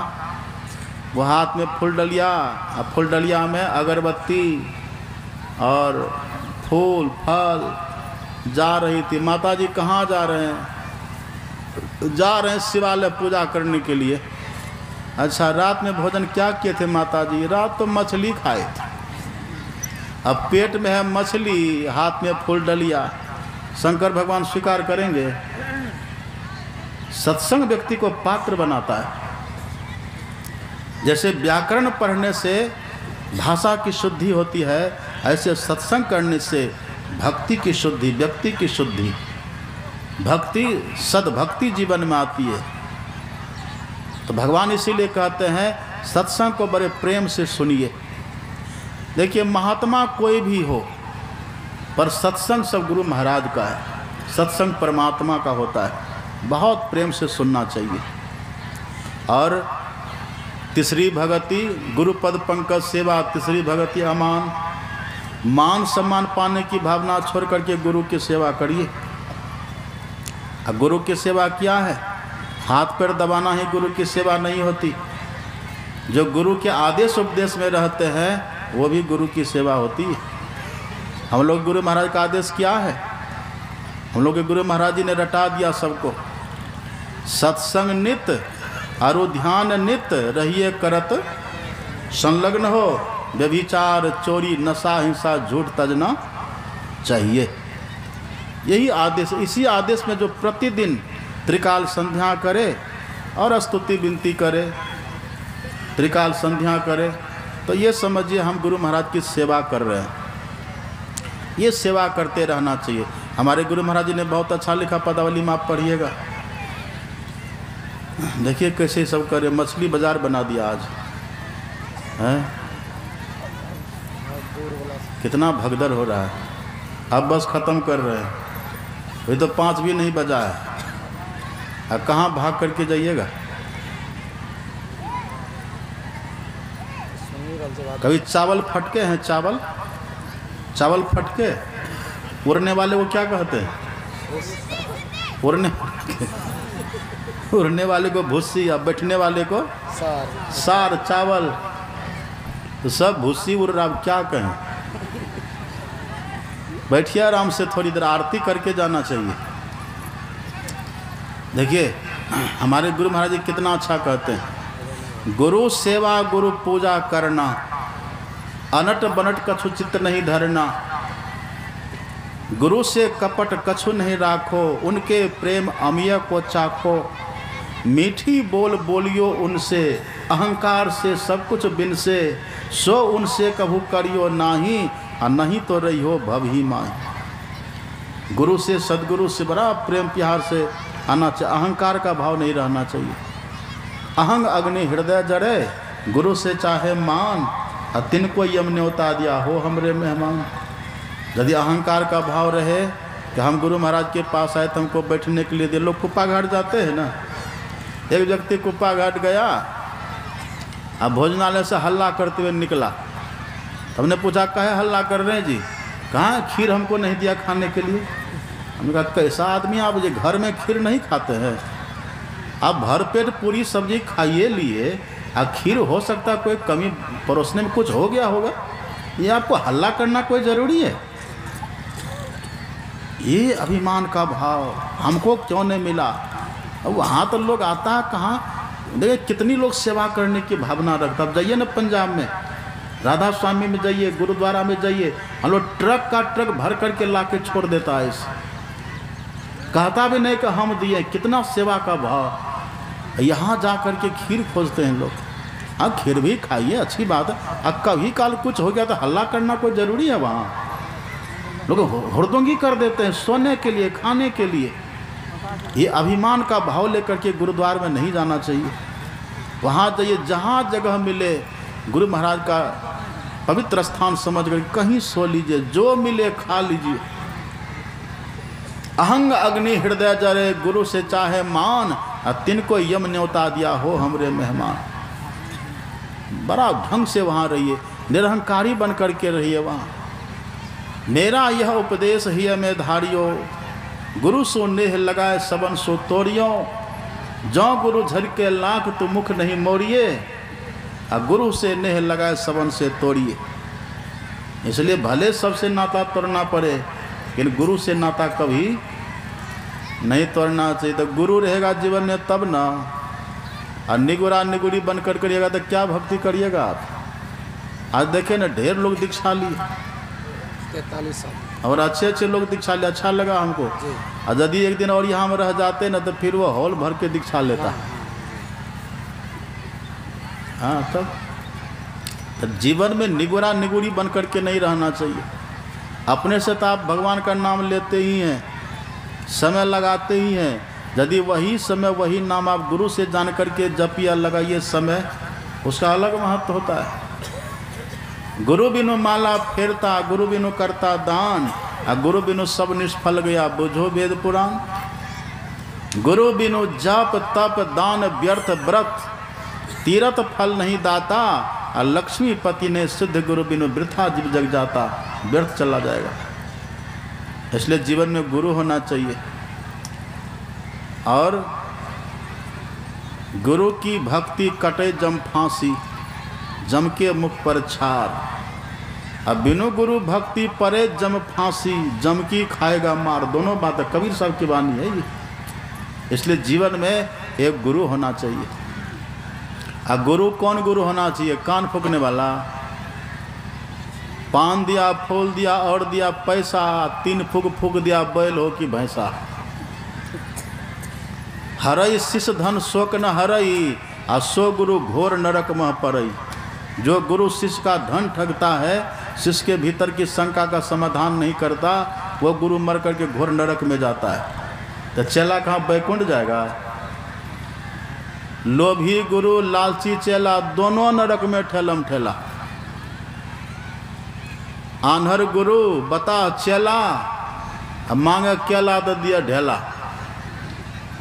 वो हाथ में फूल डलिया, फूल डलिया में अगरबत्ती और फूल फल जा रही थी। माता जी कहाँ जा रहे हैं? जा रहे हैं शिवालय पूजा करने के लिए। अच्छा, रात में भोजन क्या किए थे माता जी? रात तो मछली खाए थे। अब पेट में है मछली, हाथ में फूल डलिया, शंकर भगवान स्वीकार करेंगे? सत्संग व्यक्ति को पात्र बनाता है। जैसे व्याकरण पढ़ने से भाषा की शुद्धि होती है, ऐसे सत्संग करने से भक्ति की शुद्धि, व्यक्ति की शुद्धि, भक्ति सद्भक्ति जीवन में आती है। तो भगवान इसीलिए कहते हैं सत्संग को बड़े प्रेम से सुनिए। देखिए महात्मा कोई भी हो, पर सत्संग सब गुरु महाराज का है, सत्संग परमात्मा का होता है। बहुत प्रेम से सुनना चाहिए। और तीसरी भगति गुरुपद पंकज सेवा। तीसरी भगति अमान, मान सम्मान पाने की भावना छोड़ करके गुरु की सेवा करिए। अब गुरु की सेवा क्या है? हाथ पैर दबाना ही गुरु की सेवा नहीं होती। जो गुरु के आदेश उपदेश में रहते हैं वो भी गुरु की सेवा होती है। हम लोग गुरु महाराज का आदेश क्या है? हम लोग के गुरु महाराज जी ने रटा दिया सबको। सत्संग नित अरु ध्यान नित, रहिए करत संलग्न हो, व्यभिचार चोरी नशा हिंसा झूठ तजना चाहिए। यही आदेश, इसी आदेश में जो प्रतिदिन त्रिकाल संध्या करे और स्तुति विनती करे, त्रिकाल संध्या करे, तो ये समझिए हम गुरु महाराज की सेवा कर रहे हैं। ये सेवा करते रहना चाहिए। हमारे गुरु महाराज जी ने बहुत अच्छा लिखा, पदावली में आप पढ़िएगा। देखिए कैसे सब करे, मछली बाजार बना दिया आज हैं। कितना भगदड़ हो रहा है। अब बस ख़त्म कर रहे हैं, अभी तो 5 भी नहीं बजा है। अब कहाँ भाग करके जाइएगा। कभी चावल फटके हैं, चावल फटके, उड़ने वाले को क्या कहते हैं? उड़ने वाले को भुस्सी, और बैठने वाले को सार। चावल तो सब भुस्सी उड़ रहा, क्या कहें। बैठिए आराम से, थोड़ी देर आरती करके जाना चाहिए। देखिए हमारे गुरु महाराज जी कितना अच्छा कहते हैं, गुरु सेवा गुरु पूजा करना, अनट बनट कछु चित्त नहीं धरना, गुरु से कपट कछु नहीं राखो, उनके प्रेम अमिय को चाखो, मीठी बोल बोलियो उनसे, अहंकार से सब कुछ बिन से, सो उनसे कभू करियो नाही, और नहीं तो रही हो भव ही माई। गुरु से, सदगुरु से बड़ा प्रेम प्यार से आना चाहिए, अहंकार का भाव नहीं रहना चाहिए। अहंग अग्नि हृदय जड़े, गुरु से चाहे मान, और तिनको यम न्योता दिया हो हमरे मेहमान। यदि अहंकार का भाव रहे कि हम गुरु महाराज के पास आए तो हमको बैठने के लिए दे, लोग कुप्पा घाट जाते हैं ना। एक व्यक्ति कुप्पा घाट गया, अब भोजनालय से हल्ला करते हुए निकला। हमने पूछा काहे हल्ला कर रहे हैं जी? कहाँ खीर हमको नहीं दिया खाने के लिए। हमने कहा कैसा आदमी आप, जो घर में खीर नहीं खाते हैं, आप भरपेट पूरी सब्जी खाइए लिए, और खीर हो सकता है कोई कमी परोसने में कुछ हो गया होगा, ये आपको हल्ला करना कोई ज़रूरी है? ये अभिमान का भाव हमको क्यों नहीं मिला। अब वहाँ तो लोग आता है कहाँ, देखिए कितनी लोग सेवा करने की भावना रखता। अब जाइए ना पंजाब में, राधा स्वामी में जाइए, गुरुद्वारा में जाइए, हम लोग ट्रक का ट्रक भर करके ला के छोड़ देता है। इसे कहता भी नहीं कि हम दिए, कितना सेवा का भाव। यहाँ जा कर के खीर खोजते हैं लोग। हाँ खीर भी खाइए, अच्छी बात है। अब कभी काल कुछ हो गया तो हल्ला करना कोई ज़रूरी है? वहाँ लोग हुड़दंगी कर देते हैं सोने के लिए, खाने के लिए। ये अभिमान का भाव लेकर के गुरुद्वार में नहीं जाना चाहिए। वहाँ जाइए, जहाँ जगह मिले गुरु महाराज का पवित्र स्थान समझ कर कहीं सो लीजिए, जो मिले खा लीजिए। अहंग अग्नि हृदय जरे, गुरु से चाहे मान, और तिनको यम न्योता दिया हो हमरे मेहमान। बड़ा ढंग से वहाँ रहिए, निरहंकारी बन कर के रहिए वहाँ। मेरा यह उपदेश ही में धारियो, गुरु सो नेह लगाए सबन सो तोड़ियो, जो गुरु झलके लाख तो मुख नहीं मोड़िए, और गुरु से नेह लगाए सबन से तोड़िए। इसलिए भले सबसे नाता तोड़ना पड़े, लेकिन गुरु से नाता कभी नहीं तोड़ना चाहिए। तो गुरु रहेगा जीवन में तब ना, और निगुरा निगुरी बन कर करिएगा तो क्या भक्ति करिएगा आप। आज देखे ना ढेर लोग दीक्षा लिए, 43 साल, और अच्छे अच्छे लोग दीक्षा ले, अच्छा लगा हमको। और यदि एक दिन और यहाँ में रह जाते ना तो फिर वो हॉल भर के दीक्षा लेता। हाँ तब जीवन में निगुरा निगुरी बन कर के नहीं रहना चाहिए। अपने से तो आप भगवान का नाम लेते ही हैं, समय लगाते ही हैं। यदि वही समय वही नाम आप गुरु से जान करके जपिया लगाइए समय, उसका अलग महत्व होता है। गुरु बिनु माला फेरता, गुरु बिनु करता दान, और गुरु बिनु सब निष्फल गया बुझो वेद पुराण। गुरु बिनु जप तप दान व्यर्थ व्रत, तीरथ फल नहीं दाता, और लक्ष्मीपति ने सिद्ध गुरु बिनु वृथा जीव जग जाता, व्यर्थ चला जाएगा। इसलिए जीवन में गुरु होना चाहिए। और गुरु की भक्ति कटे जम फांसी, जम के मुख पर छार। अब बिनु गुरु भक्ति परे जम फांसी, जम की खाएगा मार। दोनों बातें कबीर साहब की वाणी है ये। इसलिए जीवन में एक गुरु होना चाहिए। अब गुरु कौन गुरु होना चाहिए? कान फूकने वाला, पान दिया फूल दिया और दिया पैसा, 3 फूक फूक दिया बैल हो कि भैंसा। हरई शिष धन शोक न हरई, आ सो गुरु घोर नरक मह परई। जो गुरु शिष्य का धन ठगता है, शिष्य के भीतर की शंका का समाधान नहीं करता, वो गुरु मर करके घोर नरक में जाता है। तो चेला कहाँ बैकुंठ जाएगा? लोभी गुरु लालची चेला दोनों नरक में ठेलम ठेला। आन्हर गुरु बता चेला, मांगे केला तो दिया ढेला।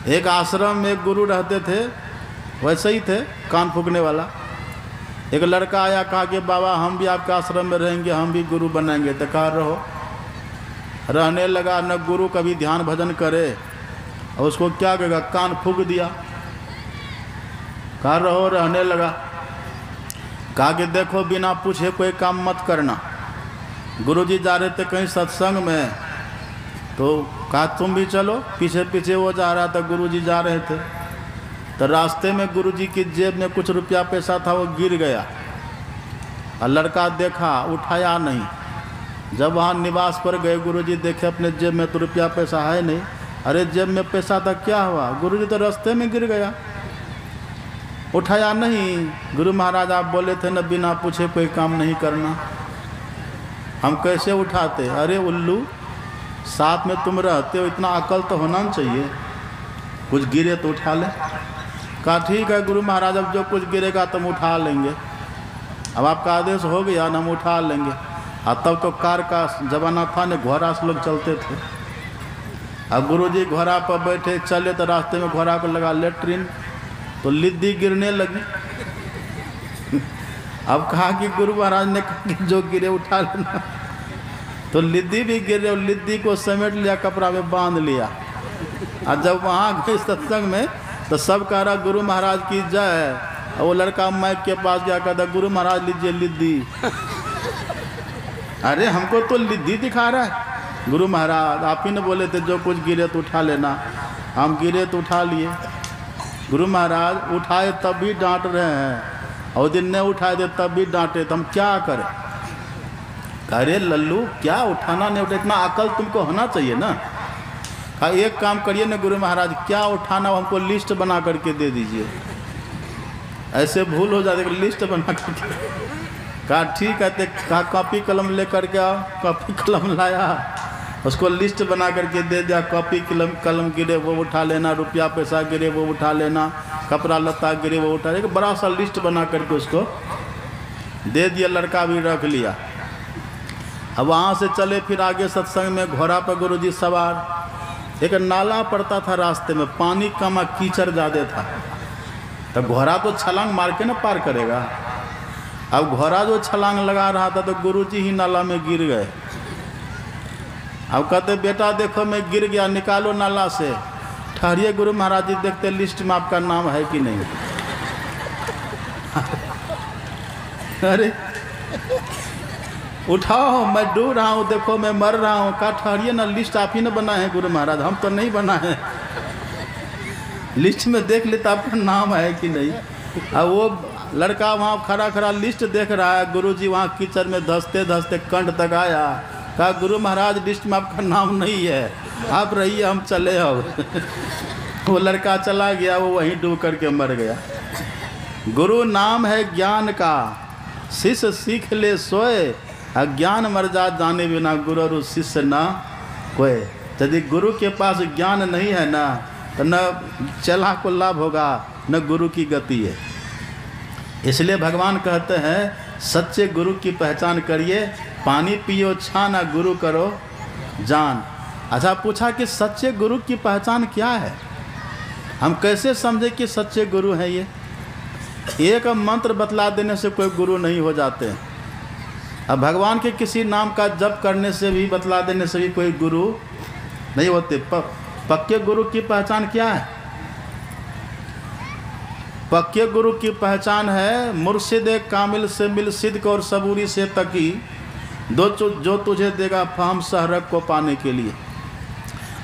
एक आश्रम में एक गुरु रहते थे, वैसे ही थे कान फूकने वाला। एक लड़का आया, कहा कि बाबा हम भी आपके आश्रम में रहेंगे, हम भी गुरु बनेंगे। तो कहा रहो। रहने लगा, न गुरु कभी ध्यान भजन करे और उसको क्या कहेगा, कान फूक दिया। कहा रहो, रहने लगा। कहा कि देखो बिना पूछे कोई काम मत करना। गुरुजी जा रहे थे कहीं सत्संग में, तो कहा तुम भी चलो। पीछे पीछे वो जा रहा था, गुरुजी जा रहे थे। तो रास्ते में गुरुजी की जेब में कुछ रुपया पैसा था, वो गिर गया। और लड़का देखा, उठाया नहीं। जब वहाँ निवास पर गए, गुरुजी देखे अपने जेब में तो रुपया पैसा है नहीं। अरे जेब में पैसा था, क्या हुआ? गुरुजी तो रास्ते में गिर गया, उठाया नहीं। गुरु महाराज आप बोले थे न बिना पूछे कोई काम नहीं करना, हम कैसे उठाते? अरे उल्लू, साथ में तुम रहते हो, इतना अकल तो होना चाहिए, कुछ गिरे तो उठा ले। कहा ठीक है गुरु महाराज, अब जो कुछ गिरेगा तुम उठा लेंगे। अब आपका आदेश हो गया न, हम उठा लेंगे। और तब तो कार का जमाना था न, घोड़ा से लोग चलते थे। अब गुरुजी घोड़ा पर बैठे चले तो रास्ते में घोड़ा को लगा लेट्रिन, तो लिद्दी गिरने लगी। अब कहा कि गुरु महाराज ने कहा कि जो गिरे उठा लेना, तो लिद्दी भी गिरे और लिद्दी को समेट लिया, कपड़ा में बांध लिया। और जब वहाँ गए सत्संग में तो सब कह रहा गुरु महाराज की जय। और वो लड़का माइक के पास गया, कहता गुरु महाराज लीजिए लिद्दी। अरे हमको तो लिद्दी दिखा रहा है। गुरु महाराज आप ही ने बोले थे जो कुछ गिरे तो उठा लेना, हम गिरे तो उठा लिए। गुरु महाराज उठाए तब भी डांट रहे हैं, और दिन नहीं उठाए थे तब भी डांटे, तो हम क्या करें? अरे लल्लू क्या उठाना नहीं उठा, इतना अकल तुमको होना चाहिए ना। कहा एक काम करिए ना गुरु महाराज, क्या उठाना हमको लिस्ट बना करके दे दीजिए, ऐसे भूल हो जाती है, लिस्ट बना करके। कहा ठीक है। तो कहा कॉपी कलम लेकर के आओ। कॉपी कलम लाया, उसको लिस्ट बना करके दे दिया। कॉपी कलम गिरे वो उठा लेना, रुपया पैसा गिरे वो उठा लेना, कपड़ा लत्ता गिरे वो उठा लेना। बड़ा सा लिस्ट बना करके उसको दे दिया, लड़का भी रख लिया। अब वहाँ से चले फिर आगे सत्संग में, घोड़ा पर गुरुजी सवार। एक नाला पड़ता था रास्ते में, पानी कम कीचड़ ज़्यादा था, तो घोड़ा तो छलांग मार के ना पार करेगा। अब घोड़ा जो छलांग लगा रहा था तो गुरुजी ही नाला में गिर गए। अब कहते बेटा देखो मैं गिर गया, निकालो नाला से। ठहरिए गुरु महाराज जी देखते लिस्ट में आपका नाम है कि नहीं। अरे उठाओ, मैं डूब रहा हूँ, देखो मैं मर रहा हूँ। कहा ठहरिए ना, लिस्ट आप ही ने बना है गुरु महाराज, हम तो नहीं बना है। लिस्ट में देख लेता आपका नाम है कि नहीं। अब वो लड़का वहाँ खड़ा खड़ा लिस्ट देख रहा है। गुरुजी वहाँ कीचड़ में धंसते धंसते कंठ तक आया। कहा गुरु महाराज लिस्ट में आपका नाम नहीं है, आप रहिए हम चले। अब वो लड़का चला गया, वो वहीं डूब करके मर गया। गुरु नाम है ज्ञान का, शिष्य सीख ले सोए। अज्ञान मर जा जाने बिना गुरु और शिष्य ना कोई। यदि गुरु के पास ज्ञान नहीं है ना, तो न चेला को लाभ होगा न गुरु की गति है। इसलिए भगवान कहते हैं सच्चे गुरु की पहचान करिए, पानी पियो छाना गुरु करो जान। अच्छा पूछा कि सच्चे गुरु की पहचान क्या है, हम कैसे समझे कि सच्चे गुरु हैं ये? एक मंत्र बतला देने से कोई गुरु नहीं हो जाते। अब भगवान के किसी नाम का जप करने से भी, बतला देने से भी कोई गुरु नहीं होते। पक्के गुरु की पहचान क्या है? पक्के गुरु की पहचान है मुर्शिद कामिल से मिल सिद्क और सबूरी से तकी, जो तुझे देगा फाम सहरक को पाने के लिए।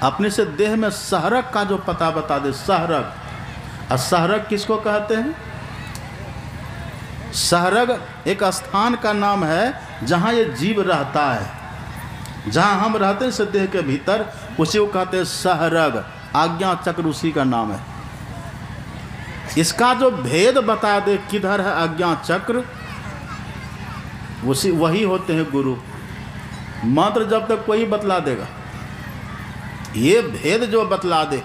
अपने से देह में सहरक का जो पता बता दे, सहरक। और सहरक किसको कहते हैं? सहरग एक स्थान का नाम है जहाँ ये जीव रहता है, जहाँ हम रहते हैं इस देह के भीतर, उसी को कहते हैं सहरग। आज्ञा चक्र उसी का नाम है। इसका जो भेद बता दे किधर है आज्ञा चक्र, उसी वही होते हैं गुरु। मंत्र जब तक कोई बतला देगा, ये भेद जो बतला दे,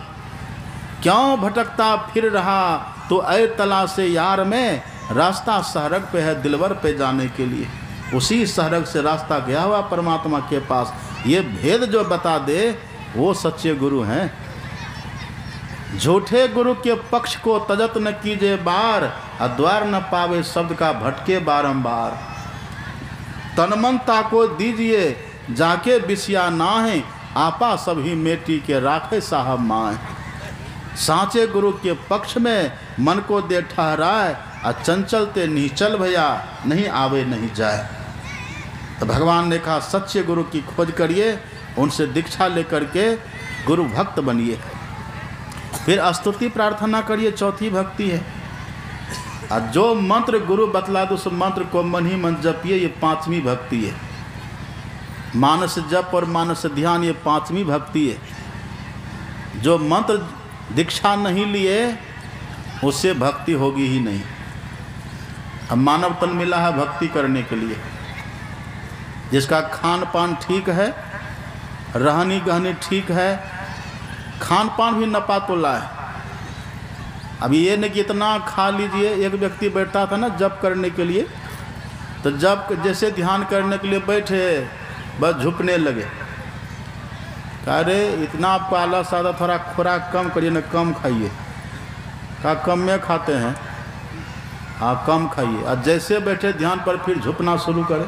क्यों भटकता फिर रहा तो ऐ तला से यार में, रास्ता सहरग पे है दिलवर पे जाने के लिए। उसी सहरग से रास्ता गया हुआ परमात्मा के पास। ये भेद जो बता दे वो सच्चे गुरु हैं। झूठे गुरु के पक्ष को तजत न कीजिए बार, द्वार न पावे शब्द का भटके बारंबार। तनमनता को दीजिए जाके बिसिया नाहे, आपा सभी मेटी के राखे साहब माए। सांचे गुरु के पक्ष में मन को दे ठहराए, चंचलते निश्चल भैया नहीं आवे नहीं जाए। तो भगवान ने कहा सच्चे गुरु की खोज करिए, उनसे दीक्षा लेकर के गुरु भक्त बनिए। फिर स्तुति प्रार्थना करिए, चौथी भक्ति है। और जो मंत्र गुरु बतला दो उस मंत्र को मन ही मन जपिए, ये पांचवी भक्ति है। मानस जप और मानस ध्यान, ये पांचवी भक्ति है। जो मंत्र दीक्षा नहीं लिए उससे भक्ति होगी ही नहीं। अब मानव तन मिला है भक्ति करने के लिए, जिसका खान पान ठीक है, रहनी गहनी ठीक है, खान पान भी नपा तो लाए। अब ये नहीं कि इतना खा लीजिए। एक व्यक्ति बैठता था ना जप करने के लिए, तो जब जैसे ध्यान करने के लिए बैठे बस झुकने लगे। कह रहे इतना आपको आलस आता, थोड़ा खुराक कम करिए ना, कम खाइए। कहा कम में खाते हैं, हाँ कम खाइए। और जैसे बैठे ध्यान पर फिर झुकना शुरू करें।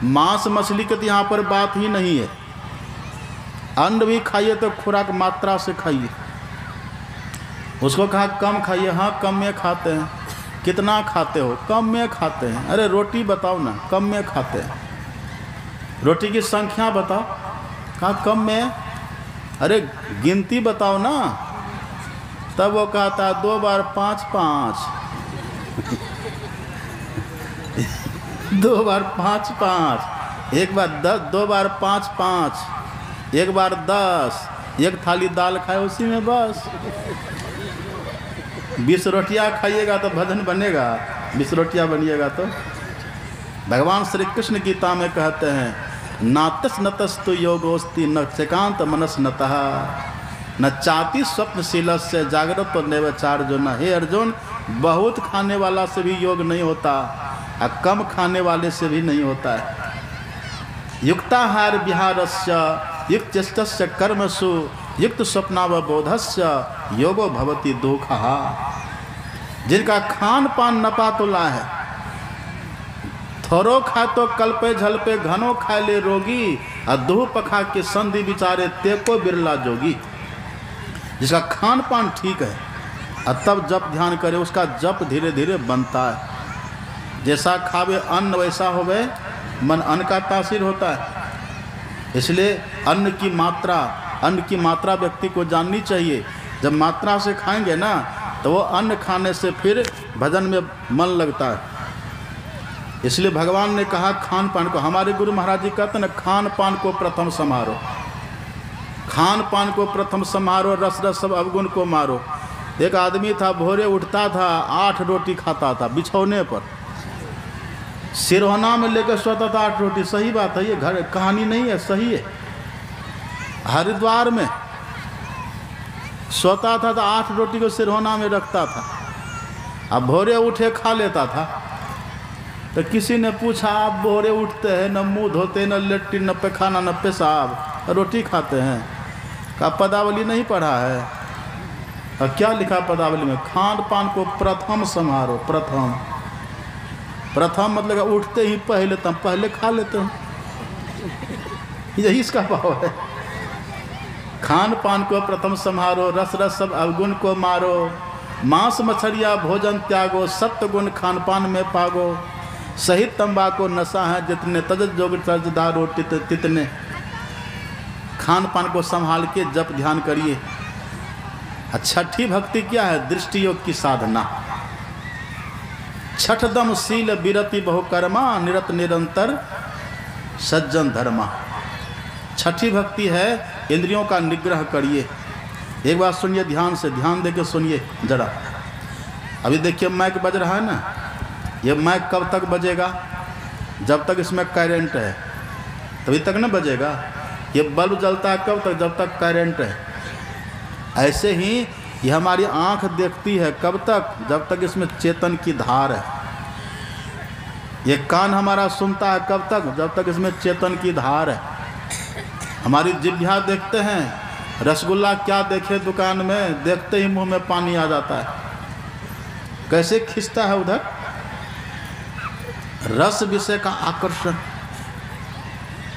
मांस मछली की तो यहाँ पर बात ही नहीं है। अन्न भी खाइए तो खुराक मात्रा से खाइए। उसको कहा कम खाइए, हाँ कम में खाते हैं। कितना खाते हो? कम में खाते हैं। अरे रोटी बताओ ना, कम में खाते हैं। रोटी की संख्या बताओ, कहा कम में। अरे गिनती बताओ ना, तब वो कहता 2 बार 5 5 2 बार 5 5, 1 बार 10, 2 बार 5 5, 1 बार 10, एक थाली दाल खाए उसी में बस। 20 रोटियाँ खाइएगा तो भजन बनेगा, 20 रोटियाँ बनिएगा तो। भगवान श्री कृष्ण गीता में कहते हैं नातस नतस्तु योगोस्ति न चैकांत मनस नतः न चाति स्वप्नशीलस्य जागृत नैवचार जो न। हे अर्जुन, बहुत खाने वाला से भी योग नहीं होता और कम खाने वाले से भी नहीं होता है। युक्ताहार विहारस्य युक्त चेष्टस्य कर्मसु युक्त स्वप्नावबोधस्य योगो भवति दुःखः। जिनका खान पान नपा तुला है, थोरो खा तो कल्पे झलपे घनो खाए ले रोगी, और दूह पखा के संधि विचारे ते को बिरला जोगी। जिसका खान पान ठीक है और तब जप ध्यान करे, उसका जप धीरे धीरे बनता है। जैसा खावे अन्न वैसा होवे मन, अन्न का तासीर होता है। इसलिए अन्न की मात्रा व्यक्ति को जाननी चाहिए। जब मात्रा से खाएंगे ना तो वो अन्न खाने से फिर भजन में मन लगता है। इसलिए भगवान ने कहा खान पान को, हमारे गुरु महाराज जी कहते हैं ना, खान पान को प्रथम संभारो, खान पान को प्रथम संभारो, रस रस सब अवगुण को मारो। एक आदमी था, भोरे उठता था 8 रोटी खाता था बिछौने पर, सिरहोना में लेकर सोता था 8 रोटी। सही बात है, ये घर कहानी नहीं है, सही है। हरिद्वार में सोता था तो 8 रोटी को सिरहोना में रखता था, अब भोरे उठे खा लेता था। तो किसी ने पूछा आप भोरे उठते हैं, न मुँह धोते, न लेट्रिन, न पैखाना, न पेशाब, रोटी खाते हैं? का पदावली नहीं पढ़ा है? और क्या लिखा पदावली में? खान पान को प्रथम संभारो। प्रथम मतलब उठते ही पहले खा लेते हैं, यही इसका भाव है। खान पान को प्रथम संभारो, रस रस सब अवगुण को मारो, मांस मछलिया भोजन त्यागो, सत्य गुण खान पान में पागो, सहित तंबाकू नशा है जितने, तजत जोग तजदारो तितने। खान पान को संभाल के जप ध्यान करिए। छठी भक्ति क्या है? दृष्टि योग की साधना। छठ दम शील विरति बहुकर्मा, निरत निरंतर सज्जन धर्मा। छठी भक्ति है इंद्रियों का निग्रह करिए। एक बात सुनिए ध्यान से, ध्यान देके सुनिए जरा। अभी देखिए माइक बज रहा है ना, ये माइक कब तक बजेगा? जब तक इसमें करंट है तभी तक ना बजेगा। ये बल्ब जलता है कब तक? जब तक करंट है। ऐसे ही ये हमारी आँख देखती है कब तक? जब तक इसमें चेतन की धार है। ये कान हमारा सुनता है कब तक? जब तक इसमें चेतन की धार है। हमारी जिह्वा देखते हैं, रसगुल्ला क्या देखे दुकान में, देखते ही मुंह में पानी आ जाता है। कैसे खिंचता है उधर? रस विषय का आकर्षण।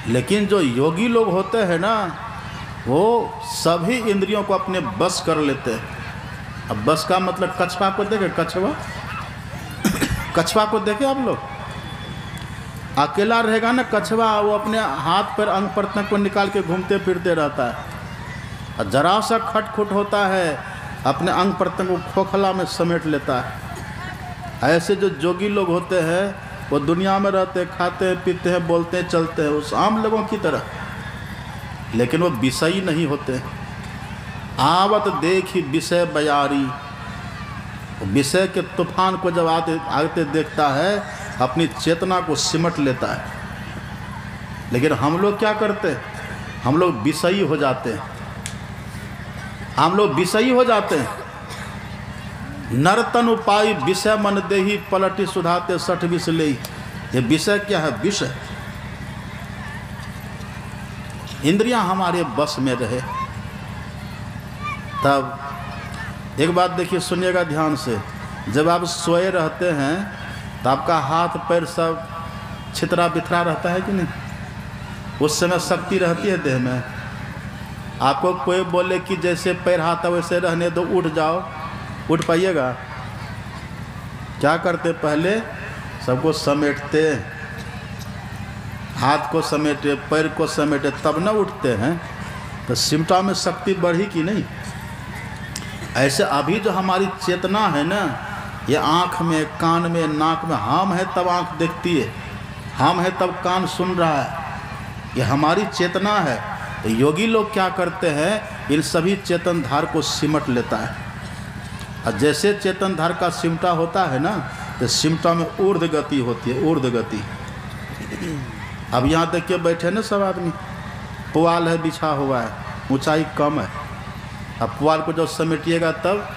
लेकिन जो योगी लोग होते हैं ना, वो सभी इंद्रियों को अपने बस कर लेते हैं। अब बस का मतलब कछुआ को देखे, कछुआ कछुआ को देखे आप लोग? अकेला रहेगा ना कछुआ, वो अपने हाथ पर अंग प्रत्यंग को निकाल के घूमते फिरते रहता है। और जरा सा खटखुट होता है, अपने अंग प्रत्यंग को खोखला में समेट लेता है। ऐसे जो जोगी लोग होते हैं, वो दुनिया में रहते, खाते पीते हैं, बोलते हैं, चलते हैं उस आम लोगों की तरह, लेकिन वो विषयी नहीं होते। आवत देखी विषय बयारी, विषय के तूफान को जब आते देखता है, अपनी चेतना को सिमट लेता है। लेकिन हम लोग क्या करते हैं? हम लोग विषयी हो जाते हैं। हम लोग विषयी हो जाते हैं। नरतन उपाय विषय मन देही, पलटी सुधाते सठ विष ले। ये विषय क्या है? विषय। इंद्रियां हमारे बस में रहे तब। एक बात देखिए, सुनिएगा ध्यान से। जब आप सोए रहते हैं तो आपका हाथ पैर सब छितरा बिथरा रहता है कि नहीं? उस समय शक्ति रहती है देह में। आपको कोई बोले कि जैसे पैर हाथ वैसे रहने दो, उठ जाओ, उठ पाइएगा? क्या करते? पहले सबको समेटते, हाथ को समेटे, पैर को समेटे, तब न उठते हैं। तो सिमटा में शक्ति बढ़ी कि नहीं? ऐसे अभी जो हमारी चेतना है ना, ये आँख में, कान में, नाक में, हम है तब आँख देखती है, हम है तब कान सुन रहा है, ये हमारी चेतना है। तो योगी लोग क्या करते हैं? इन सभी चेतन धार को सिमट लेता है। और जैसे चेतन धार का सिमटा होता है ना, तो सिमटा में ऊर्ध्व गति होती है, ऊर्ध्व गति। अब यहाँ देख के बैठे ना सब आदमी, पुआल है बिछा हुआ है, ऊंचाई कम है। अब पुआल को जब समेटिएगा तब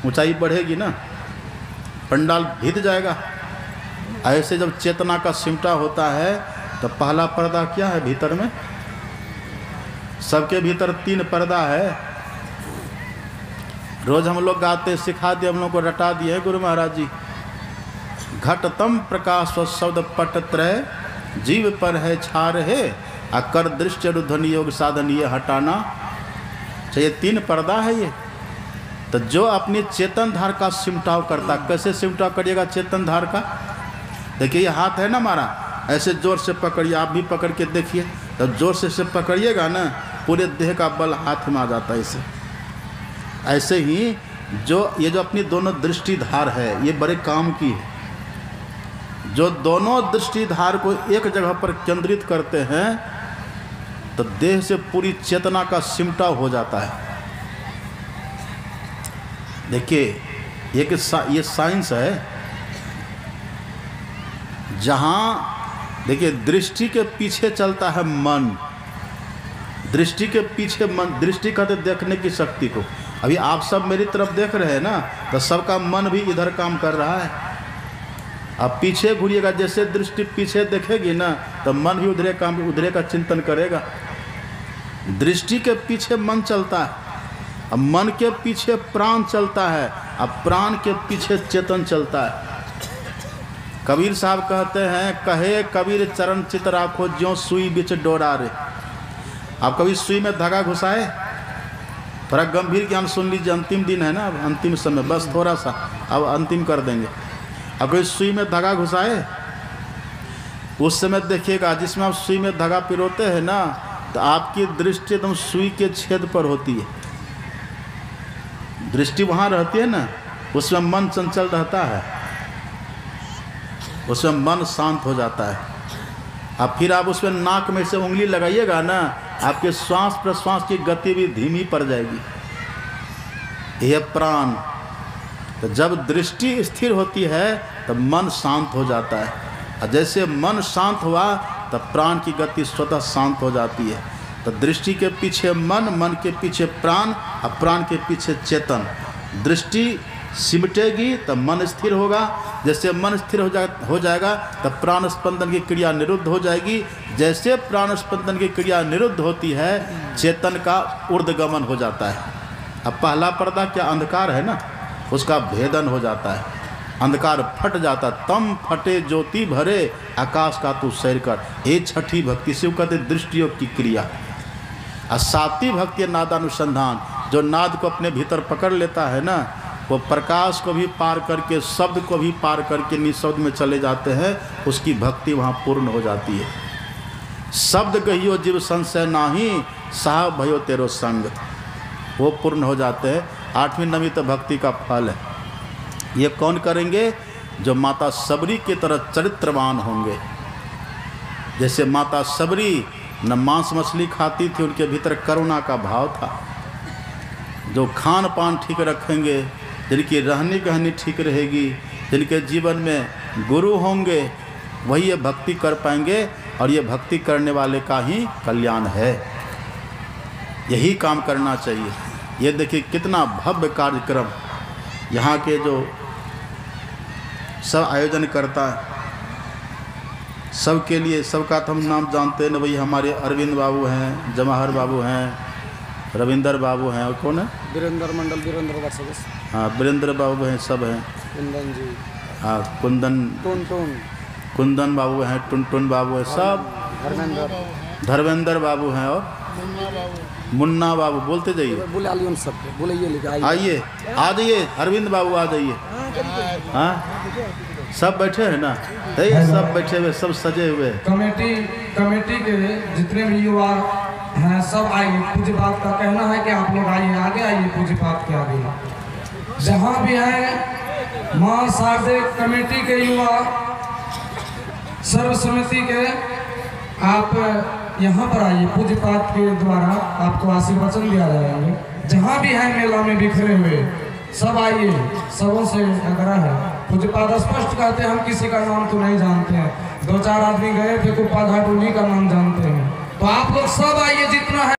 ऊंचाई बढ़ेगी ना, पंडाल भीत जाएगा। ऐसे जब चेतना का सिमटा होता है तो पहला पर्दा क्या है भीतर में? सबके भीतर 3 पर्दा है। रोज हम लोग गाते, सिखा दिए, हम लोग को रटा दिए हैं गुरु महाराज जी। घटतम प्रकाश शब्द पट त्रय, जीव पर है छार है, अकर दृश्य ध्वनि योग साधन ये हटाना चाहिए। 3 पर्दा है ये। तो जो अपनी चेतन धार का सिमटाव करता, कैसे सिमटाव करिएगा चेतन धार का? देखिए ये हाथ है ना हमारा, ऐसे जोर से पकड़िए, आप भी पकड़ के देखिए। तो जोर से पकड़िएगा ना, पूरे देह का बल हाथ में आ जाता है। इसे ऐसे ही ये जो अपनी दोनों दृष्टि धार है, ये बड़े काम की है। जो दोनों दृष्टि धार को एक जगह पर केंद्रित करते हैं तो देह से पूरी चेतना का सिमटा हो जाता है। देखिए ये साइंस है। जहाँ देखिए दृष्टि के पीछे चलता है मन, दृष्टि के पीछे मन, दृष्टि कहते देखने की शक्ति को। अभी आप सब मेरी तरफ देख रहे हैं ना, तो सबका मन भी इधर काम कर रहा है। अब पीछे घूरिएगा, जैसे दृष्टि पीछे देखेगी ना, तो मन भी उधरे का चिंतन करेगा। दृष्टि के पीछे मन चलता है, अब मन के पीछे प्राण चलता है, अब प्राण के पीछे चेतन चलता है। कबीर साहब कहते हैं, कहे कबीर चरण चित राखो ज्यों सुई बिच डोरा रे। आप कभी सुई में धागा घुसाए? थोड़ा गंभीर ज्ञान सुन लीजिए, अंतिम दिन है ना, अब अंतिम समय, बस थोड़ा सा अब अंतिम कर देंगे। अब कोई सुई में धागा घुसाए? उस समय देखिएगा जिसमें आप सुई में धागा पिरोते हैं ना, तो आपकी दृष्टि एकदम सुई के छेद पर होती है। दृष्टि वहाँ रहती है ना, उसमें मन चंचल रहता है, उसमें मन शांत हो जाता है। अब फिर आप उसमें नाक में से उंगली लगाइएगा ना, आपके श्वास प्रश्वास की गति भी धीमी पड़ जाएगी। यह प्राण। तो जब दृष्टि स्थिर होती है तब मन शांत हो जाता है, और जैसे मन शांत हुआ तब प्राण की गति स्वतः शांत हो जाती है। तो दृष्टि के पीछे मन, मन के पीछे प्राण, और प्राण के पीछे चेतन। दृष्टि सिमटेगी तब मन स्थिर होगा, जैसे मन स्थिर हो जाएगा तब प्राण स्पंदन की क्रिया निरुद्ध हो जाएगी। जैसे प्राण स्पंदन की क्रिया निरुद्ध होती है चेतन का ऊर्ध्वगमन हो जाता है। अब पहला पर्दा क्या अंधकार है ना, उसका भेदन हो जाता है, अंधकार फट जाता। तम फटे ज्योति भरे आकाश का तू सैर कर। ये छठी भक्ति से कहते दृष्टियोग की क्रिया। और सातवीं भक्ति नादानुसंधान, जो नाद को अपने भीतर पकड़ लेता है ना, वो प्रकाश को भी पार करके शब्द को भी पार करके निःशब्द में चले जाते हैं, उसकी भक्ति वहाँ पूर्ण हो जाती है। शब्द कहियो जीव संशय नाही, साहब भयो तेरो संग, वो पूर्ण हो जाते हैं। 8वीं 9वीं तो भक्ति का फल है। ये कौन करेंगे? जो माता सबरी की तरह चरित्रवान होंगे। जैसे माता सबरी न मांस मछली खाती थी, उनके भीतर करुणा का भाव था। जो खान पान ठीक रखेंगे, जिनकी रहनी कहनी ठीक रहेगी, जिनके जीवन में गुरु होंगे, वही ये भक्ति कर पाएंगे। और ये भक्ति करने वाले का ही कल्याण है। यही काम करना चाहिए। ये देखिए कितना भव्य कार्यक्रम यहाँ के जो सब आयोजन करता है, सबके लिए, सबका तो हम नाम जानते हैं ना, वही हमारे अरविंद बाबू हैं, जवाहर बाबू हैं, रविंदर बाबू हैं, और कौन है? वीरेंद्र मंडल, वीरेंद्र का सदस्य। हाँ, वीरेंद्र बाबू हैं, सब हैं। कुंदन जी, हाँ, कुंदन कुंदन बाबू हैं, टुन बाबू हैं, सब। धर्मेंद्र बाबू हैं और मुन्ना बाबू। बोलते जाइए, बुला लियो सबको, बुलाइए, लेके आइए, आ जाइए, अरविंद बाबू आ जाइए। हाँ, सब बैठे हैं ना, सब बैठे हुए, सब सजे हुए। कमेटी के जितने भी युवा हैं सब आइए। पूज्य पाठ का कहना है कि आप लोग आइए, आगे आइए, पूज्य पाठ के आगे। जहाँ भी है माँ शारदे कमेटी के युवा, सर्व समिति के, आप यहाँ पर आइए। पूज्य पाठ के द्वारा आपको आशीर्वचन दिया जाएंगे। जहाँ भी है मेला में बिखरे हुए सब आइए, सबों से आग्रह है। पूज्य पाठ स्पष्ट कहते हैं, हम किसी का नाम तो नहीं जानते हैं, 2-4 आदमी गए थे कुप्पा घाट, उन्हीं का नाम जानते हैं। तो आप लोग सब आइए जितना है।